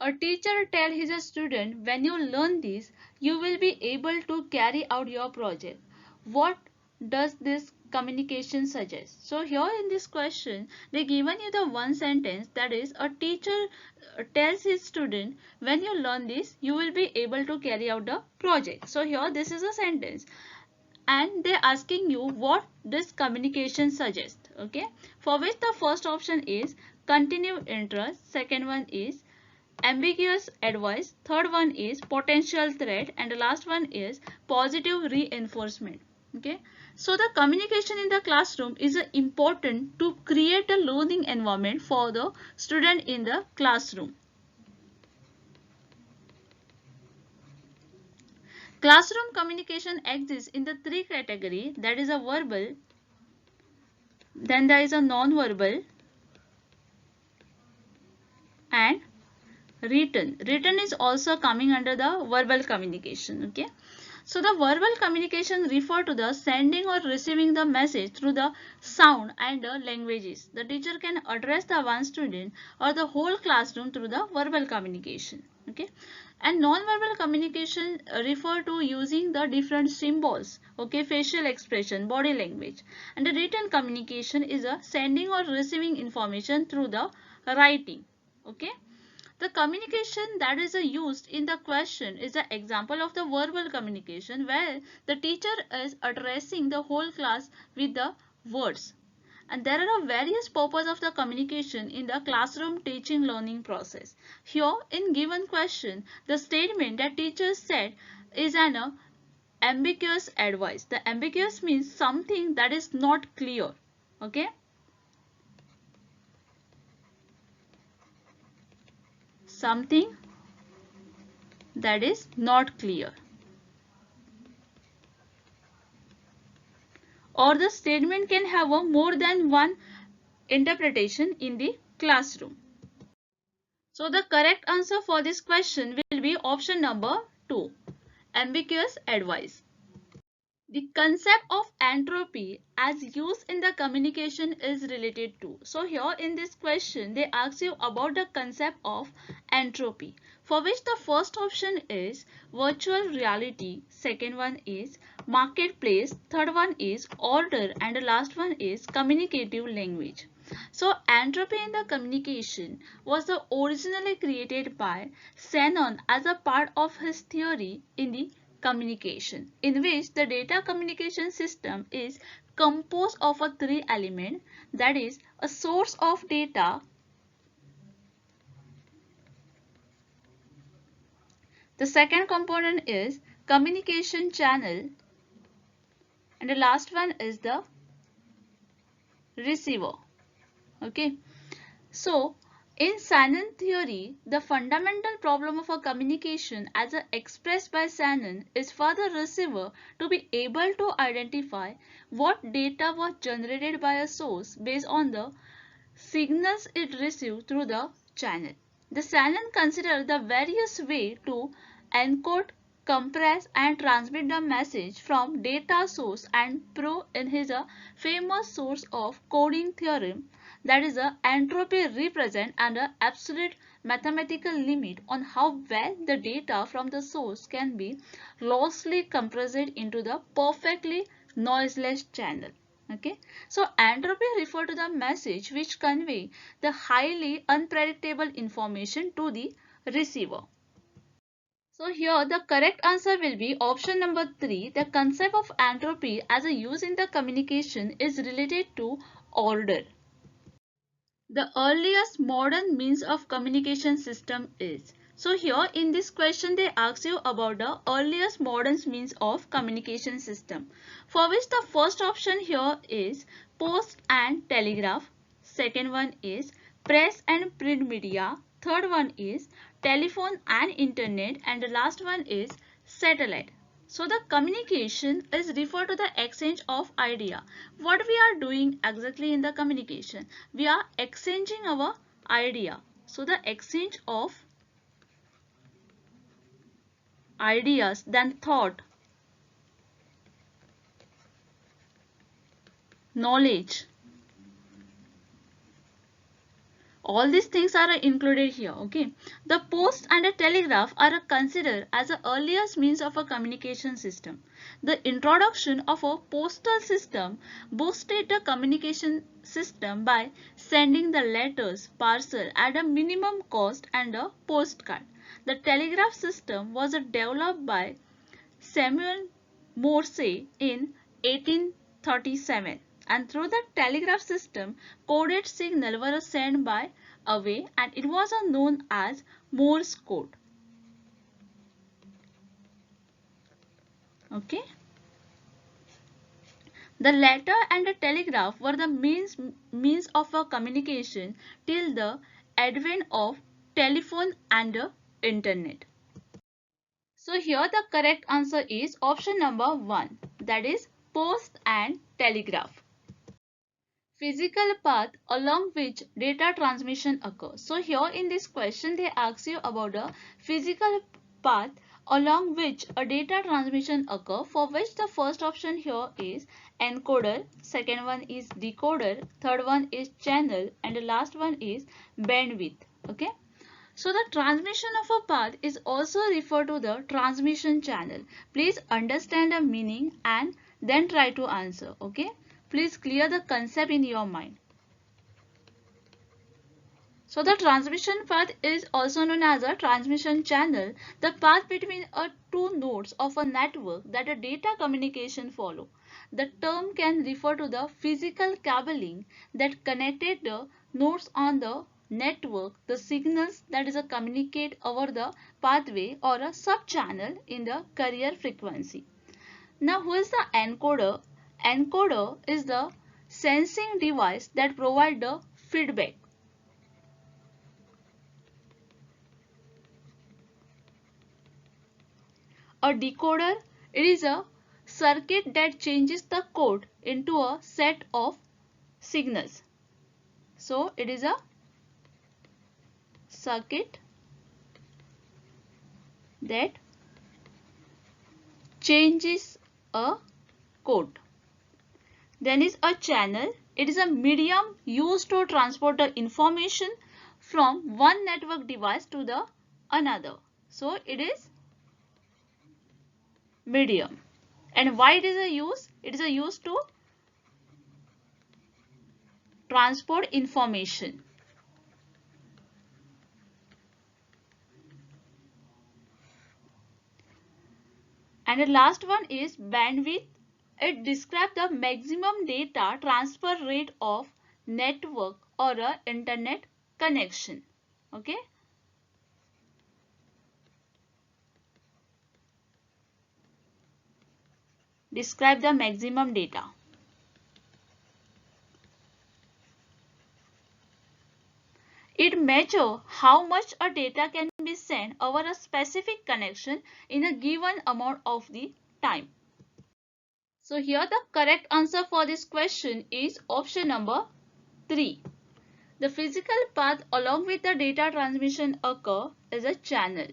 A teacher tell his student, when you learn this, you will be able to carry out your project. What does this communication suggest? So here in this question, they given you the one sentence, that is a teacher tells his student, when you learn this, you will be able to carry out the project. So here this is a sentence. and they're asking you what this communication suggests. Okay, for which the first option is continued interest, second one is ambiguous advice, third one is potential threat, and the last one is positive reinforcement. Okay, so the communication in the classroom is important to create a learning environment for the student in the classroom. Classroom communication exists in the three categories, that is a verbal, then there is a non-verbal, and written. Written is also coming under the verbal communication. Okay, so the verbal communication refer to the sending or receiving the message through the sound and the languages. The teacher can address the one student or the whole classroom through the verbal communication. Okay, and non-verbal communication refer to using the different symbols, okay, facial expression, body language. And the written communication is a sending or receiving information through the writing. Okay, the communication that is used in the question is an example of the verbal communication where the teacher is addressing the whole class with the words. And there are various purposes of the communication in the classroom teaching learning process. Here in given question, the statement that teacher said is an ambiguous advice. The ambiguous means something that is not clear. Okay. Something that is not clear. Or the statement can have a more than one interpretation in the classroom. So the correct answer for this question will be option number 2, ambiguous advice. The concept of entropy as used in the communication is related to. So here in this question they ask you about the concept of entropy, for which the first option is virtual reality, second one is marketplace, third one is order, and the last one is communicative language. So entropy in the communication was originally created by Shannon as a part of his theory in the communication, in which the data communication system is composed of a three element, that is a source of data, the second component is communication channel, and the last one is the receiver. Okay, so in Shannon theory, the fundamental problem of a communication as expressed by Shannon is for the receiver to be able to identify what data was generated by a source based on the signals it received through the channel. The Shannon considered the various ways to encode, compress and transmit the message from data source and prove in his famous source of coding theorem, that is entropy represent an absolute mathematical limit on how well the data from the source can be loosely compressed into the perfectly noiseless channel. Okay, so entropy refer to the message which convey the highly unpredictable information to the receiver. So here the correct answer will be option number 3. The concept of entropy as a use in the communication is related to order. The earliest modern means of communication system is. So here in this question they ask you about the earliest modern means of communication system, for which the first option here is post and telegraph, second one is press and print media, third one is telephone and internet, and the last one is satellite. So the communication is referred to the exchange of idea. What we are doing exactly in the communication? We are exchanging our idea. So the exchange of ideas, then thought, knowledge. All these things are included here. Okay, the post and the telegraph are considered as the earliest means of a communication system. The introduction of a postal system boosted the communication system by sending the letters, parcel at a minimum cost and a postcard. The telegraph system was developed by Samuel Morse in 1837, and through the telegraph system, coded signal were sent by away, and it was known as Morse code. Okay. The letter and the telegraph were the means of a communication till the advent of telephone and the internet. So here the correct answer is option number 1, that is post and telegraph. Physical path along which data transmission occurs. So here in this question they ask you about the physical path along which a data transmission occurs, for which the first option here is encoder, second one is decoder, third one is channel, and the last one is bandwidth. Okay. So the transmission of a path is also referred to the transmission channel. Please understand the meaning and then try to answer. Okay. Please clear the concept in your mind. So the transmission path is also known as a transmission channel, the path between two nodes of a network that a data communication follow. The term can refer to the physical cabling that connected the nodes on the network, the signals that is a communicate over the pathway, or a sub-channel in the carrier frequency. Now, who is the encoder? Encoder is the sensing device that provides the feedback. A decoder, it is a circuit that changes the code into a set of signals. So, it is a circuit that changes a code. Then is a channel. It is a medium used to transport the information from one network device to the another. So it is medium. And why it is a use? It is a use to transport information. And the last one is bandwidth. It describes the maximum data transfer rate of network or a internet connection. Okay. Describe the maximum data. It measures how much a data can be sent over a specific connection in a given amount of the time. So here the correct answer for this question is option number 3. The physical path along with the data transmission occur is a channel.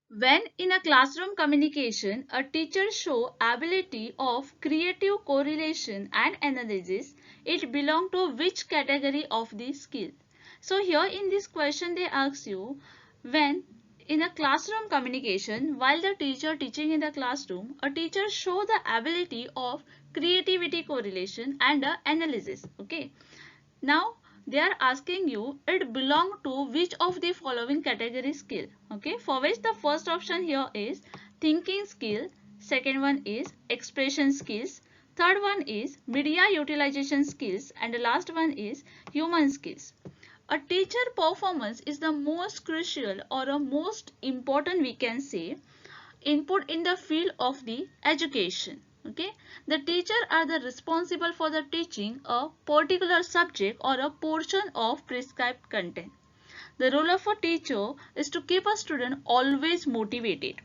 When in a classroom communication, a teacher shows ability of creative correlation and analysis, it belongs to which category of the skill? So here in this question they ask you, when in a classroom communication, while the teacher teaching in the classroom, a teacher show the ability of creativity correlation and analysis. Okay. Now they are asking you it belong to which of the following category skill. Okay. For which the first option here is thinking skill, second one is expression skills, third one is media utilization skills, and the last one is human skills. A teacher performance is the most crucial or a most important, we can say, input in the field of the education. Okay, the teacher are the responsible for the teaching a particular subject or a portion of prescribed content. The role of a teacher is to keep a student always motivated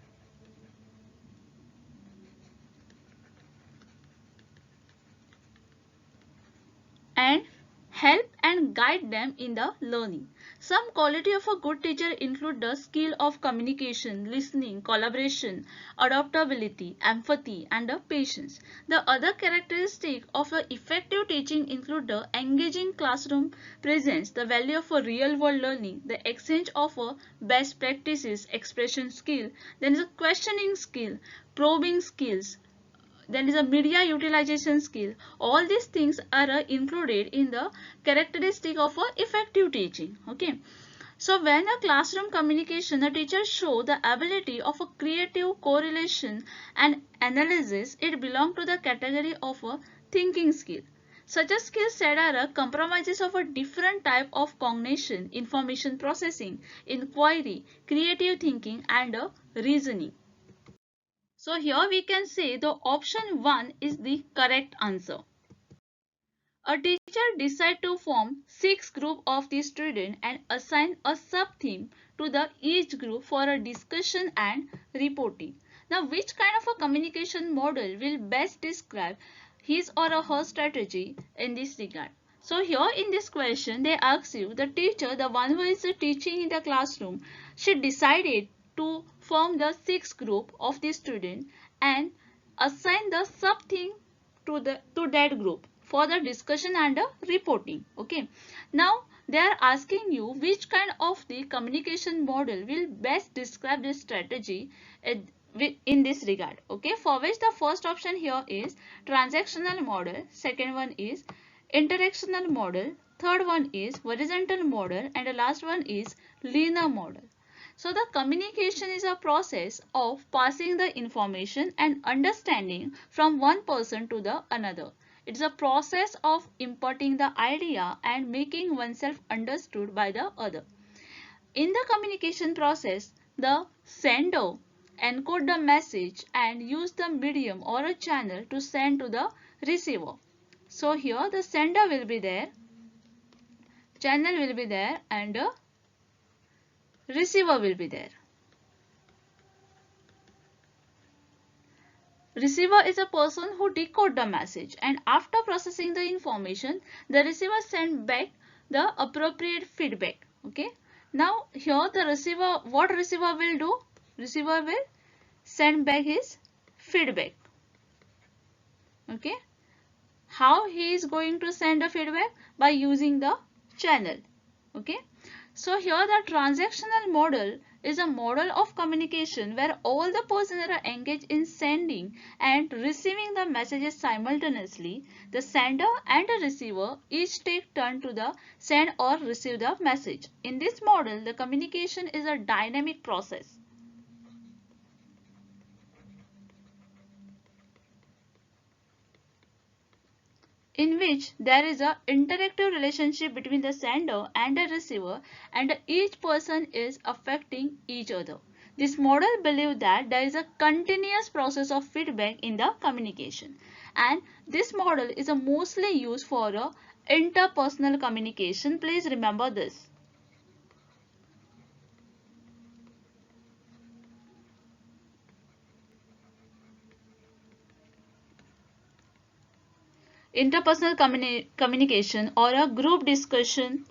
and help and guide them in the learning. Some quality of a good teacher include the skill of communication, listening, collaboration, adaptability, empathy, and the patience. The other characteristic of a effective teaching include the engaging classroom presence, the value of a real world learning, the exchange of a best practices, expression skill, then is a questioning skill, probing skills, then is a media utilization skill. All these things are included in the characteristic of a effective teaching. Okay, So when a classroom communication, the teachers show the ability of a creative correlation and analysis, it belongs to the category of a thinking skill. Such a skill set are a compromises of a different type of cognition, information processing, inquiry, creative thinking and reasoning. So here we can say the option 1 is the correct answer. A teacher decides to form 6 groups of the students and assign a sub-theme to the each group for a discussion and reporting. Now, which kind of a communication model will best describe his or her strategy in this regard? So here in this question, they ask you, the teacher, the one who is teaching in the classroom, she decided to form the 6 group of the student and assign the sub-theme to that group for the discussion and reporting. Okay, now they are asking you which kind of the communication model will best describe this strategy in this regard. Okay, for which the first option here is transactional model, second one is interactional model, third one is horizontal model, and the last one is linear model. So the communication is a process of passing the information and understanding from one person to the another. It's a process of imparting the idea and making oneself understood by the other. In the communication process, the sender encode the message and use the medium or a channel to send to the receiver. So here the sender will be there, channel will be there, and a receiver will be there. Receiver is a person who decodes the message, and after processing the information, the receiver sends back the appropriate feedback. Okay. Now here the receiver, what receiver will do? Receiver will send back his feedback. Okay. How he is going to send a feedback? By using the channel. Okay. So here the transactional model is a model of communication where all the persons are engaged in sending and receiving the messages simultaneously. The sender and the receiver each take turn to the send or receive the message. In this model, the communication is a dynamic process. In which there is a interactive relationship between the sender and the receiver, and each person is affecting each other. This model believes that there is a continuous process of feedback in the communication, and this model is mostly used for interpersonal communication. Please remember this. Interpersonal communication or a group discussion.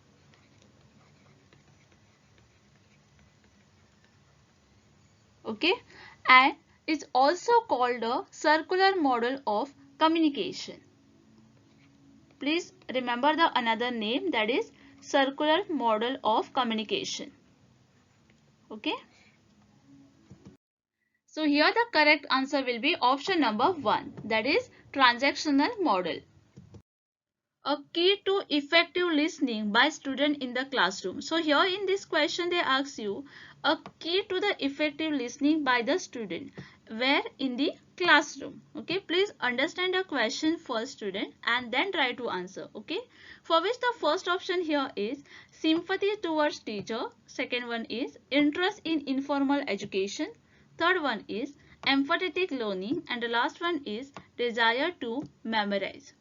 Okay, and is also called a circular model of communication. Please remember the another name, that is circular model of communication. Okay, so here the correct answer will be option number 1, that is transactional model. A key to effective listening by student in the classroom. So here in this question they ask you a key to the effective listening by the student. Where? In the classroom. Okay, please understand the question first, student, and then try to answer. Okay, for which the first option here is sympathy towards teacher, second one is interest in informal education, third one is empathetic learning, and the last one is desire to memorize.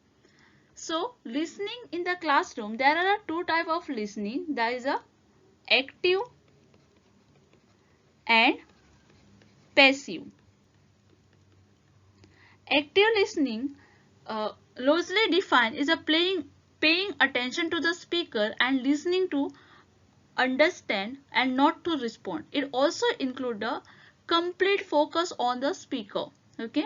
So listening in the classroom, there are two types of listening. There is a active and passive. Active listening, loosely defined, is a paying attention to the speaker and listening to understand and not to respond. It also includes a complete focus on the speaker. Okay.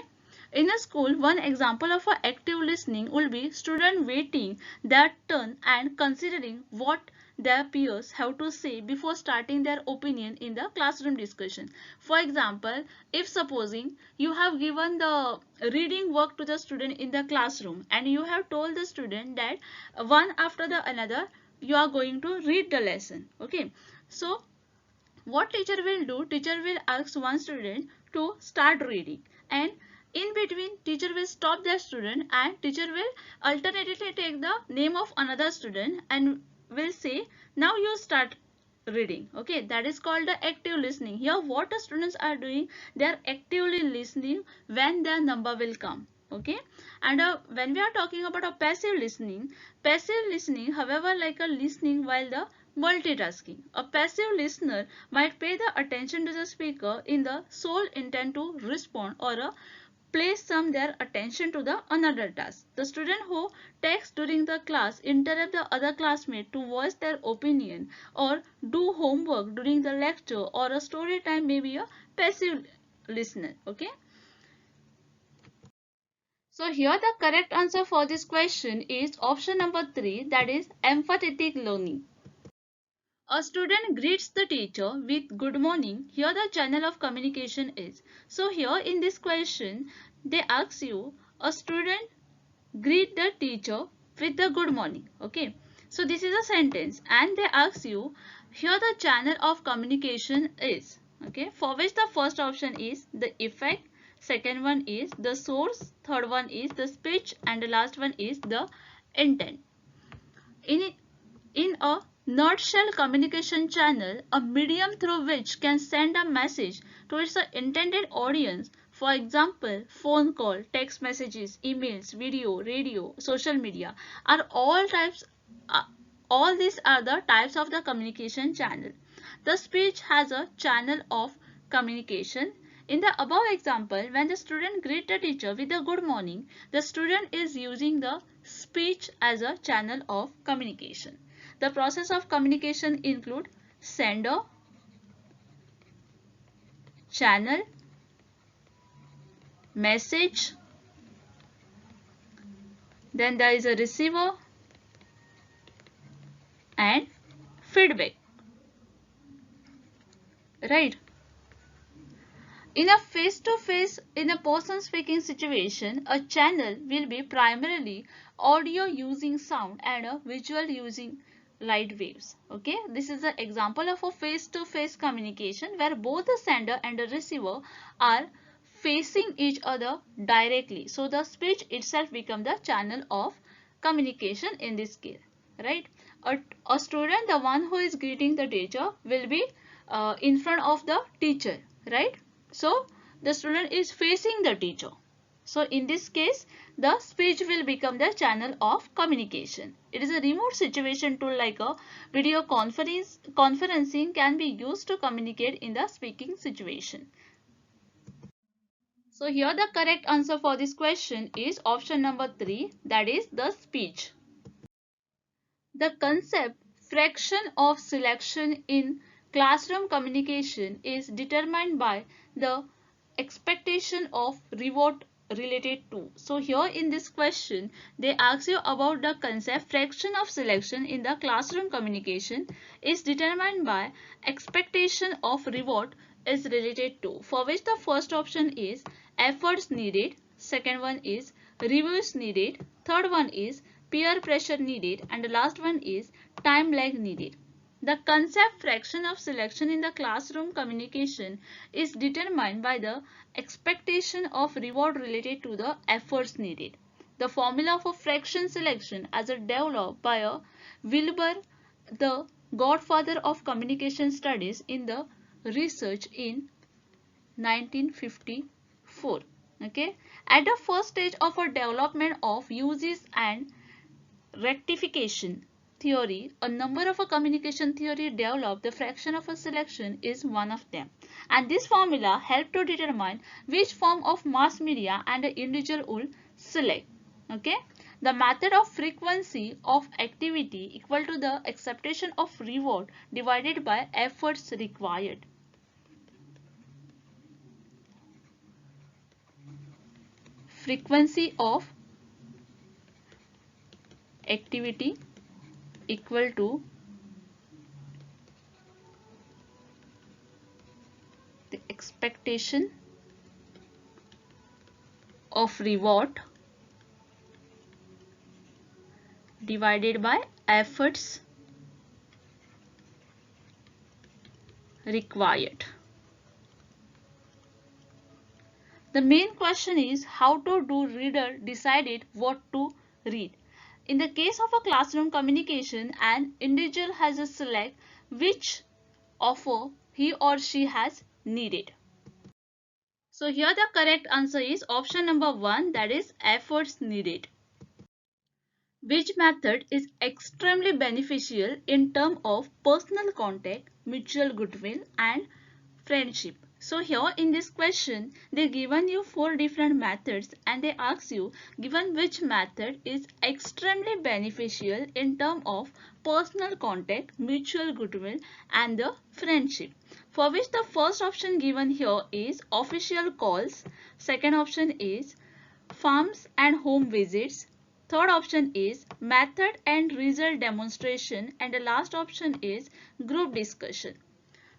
In a school, one example of a active listening will be student waiting their turn and considering what their peers have to say before starting their opinion in the classroom discussion. For example, if supposing you have given the reading work to the student in the classroom and you have told the student that one after the another you are going to read the lesson. Okay, so what teacher will do, teacher will ask one student to start reading, and in between teacher will stop the student and teacher will alternatively take the name of another student and will say, now you start reading. Okay, that is called the active listening. Here what the students are doing, they are actively listening when their number will come. Okay, and when we are talking about a passive listening however like a listening while the multitasking. A passive listener might pay the attention to the speaker in the sole intent to respond, or place some their attention to the another task. The student who takes during the class interrupt the other classmate to voice their opinion or do homework during the lecture or a story time may be a passive listener. Okay. So here the correct answer for this question is option number 3, that is empathetic learning. A student greets the teacher with good morning. Here the channel of communication is. So here in this question, they ask you, a student greet the teacher with the good morning. Okay. So this is a sentence and they ask you, here the channel of communication is. Okay. For which the first option is the effect, second one is the source, third one is the speech, and the last one is the intent. In a nutshell, communication channel, a medium through which can send a message to its intended audience. For example, phone call, text messages, emails, video, radio, social media are all types. All these are the types of the communication channel. The speech has a channel of communication. In the above example, when the student greets the teacher with a good morning, the student is using the speech as a channel of communication. The process of communication include sender, channel, message, then there is a receiver and feedback. Right? In a face-to-face, in a person speaking situation, a channel will be primarily audio using sound and a visual using light waves. Okay, this is an example of a face-to-face communication where both the sender and the receiver are facing each other directly. So the speech itself becomes the channel of communication in this case. Right? A student, the one who is greeting the teacher, will be in front of the teacher. Right? So the student is facing the teacher. So in this case, the speech will become the channel of communication. It is a remote situation tool like a video conferencing can be used to communicate in the speaking situation. So here the correct answer for this question is option number 3, that is the speech. The concept fraction of selection in classroom communication is determined by the expectation of reward related to. So here in this question, they ask you about the concept fraction of selection in the classroom communication is determined by expectation of reward is related to, for which the first option is efforts needed, second one is reviews needed, third one is peer pressure needed, and the last one is time lag needed. The concept fraction of selection in the classroom communication is determined by the expectation of reward related to the efforts needed. The formula for fraction selection as developed by a Wilbur, the godfather of communication studies in the research in 1954. Okay, at the first stage of a development of uses and rectification theory, a number of a communication theory developed. The fraction of a selection is one of them, and this formula helped to determine which form of mass media and the individual will select. Okay, the method of frequency of activity equal to the acceptation of reward divided by efforts required. Frequency of activity equal to the expectation of reward divided by efforts required. The main question is how to do reader decided what to read. In the case of a classroom communication, an individual has to select which offer he or she has needed. So here the correct answer is option number 1, that is efforts needed. Which method is extremely beneficial in terms of personal contact, mutual goodwill and friendship? So here in this question, they given you 4 different methods and they ask you given which method is extremely beneficial in terms of personal contact, mutual goodwill and the friendship. For which the first option given here is official calls, second option is farms and home visits, third option is method and result demonstration and the last option is group discussion.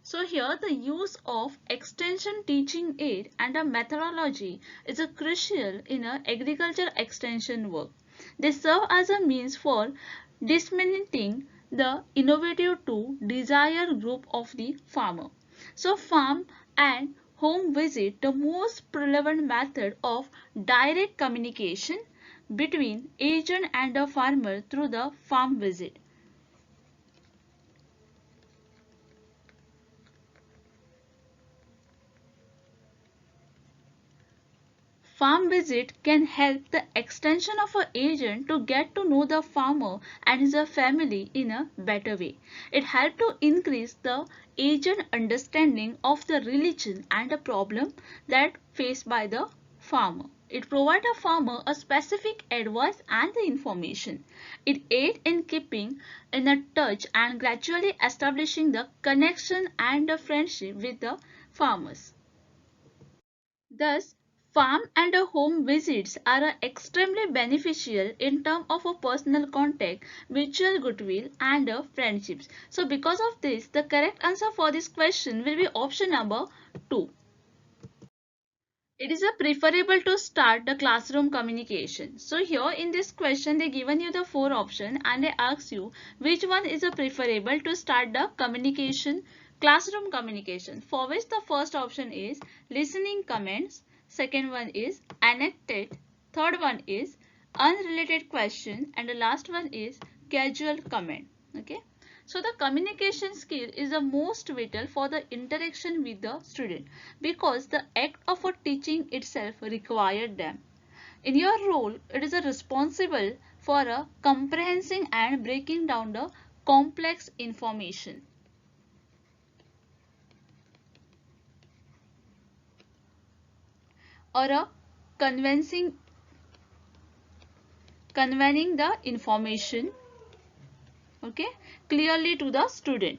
So here the use of extension teaching aid and a methodology is a crucial in a agriculture extension work. They serve as a means for disseminating the innovative to desired group of the farmer. So farm and home visit, the most relevant method of direct communication between agent and a farmer through the farm visit. Farm visit can help the extension of an agent to get to know the farmer and his family in a better way. It helps to increase the agent understanding of the religion and the problem that faced by the farmer. It provides a farmer a specific advice and the information. It aids in keeping in a touch and gradually establishing the connection and the friendship with the farmers. Thus, farm and home visits are extremely beneficial in terms of a personal contact, mutual goodwill and friendships. So because of this, the correct answer for this question will be option number 2. It is preferable to start the classroom communication. So here in this question they given you the 4 options and they ask you which one is preferable to start the communication, classroom communication, for which the first option is listening comments, second one is anecdote, third one is unrelated question and the last one is casual comment. Okay. So the communication skill is the most vital for the interaction with the student because the act of teaching itself required them. In your role, it is responsible for comprehending and breaking down the complex information. Or conveying the information, okay, clearly to the student,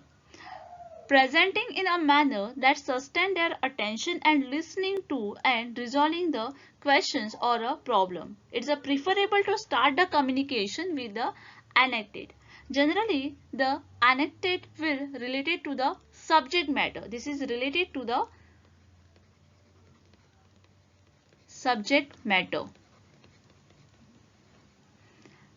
presenting in a manner that sustains their attention and listening to and resolving the questions or a problem. It's preferable to start the communication with the anecdote. Generally, the anecdote will related to the subject matter. This is related to the subject matter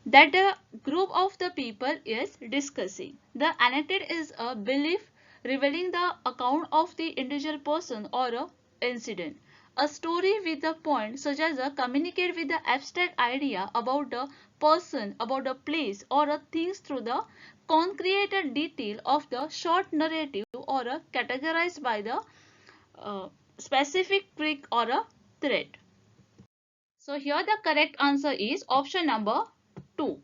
that the group of the people is discussing. The anecdote is a belief revealing the account of the individual person or a incident. A story with a point such as a communicate with the abstract idea about the person, about a place or a things through the concrete detail of the short narrative or a categorized by the specific trick or a threat. So here the correct answer is option number 2.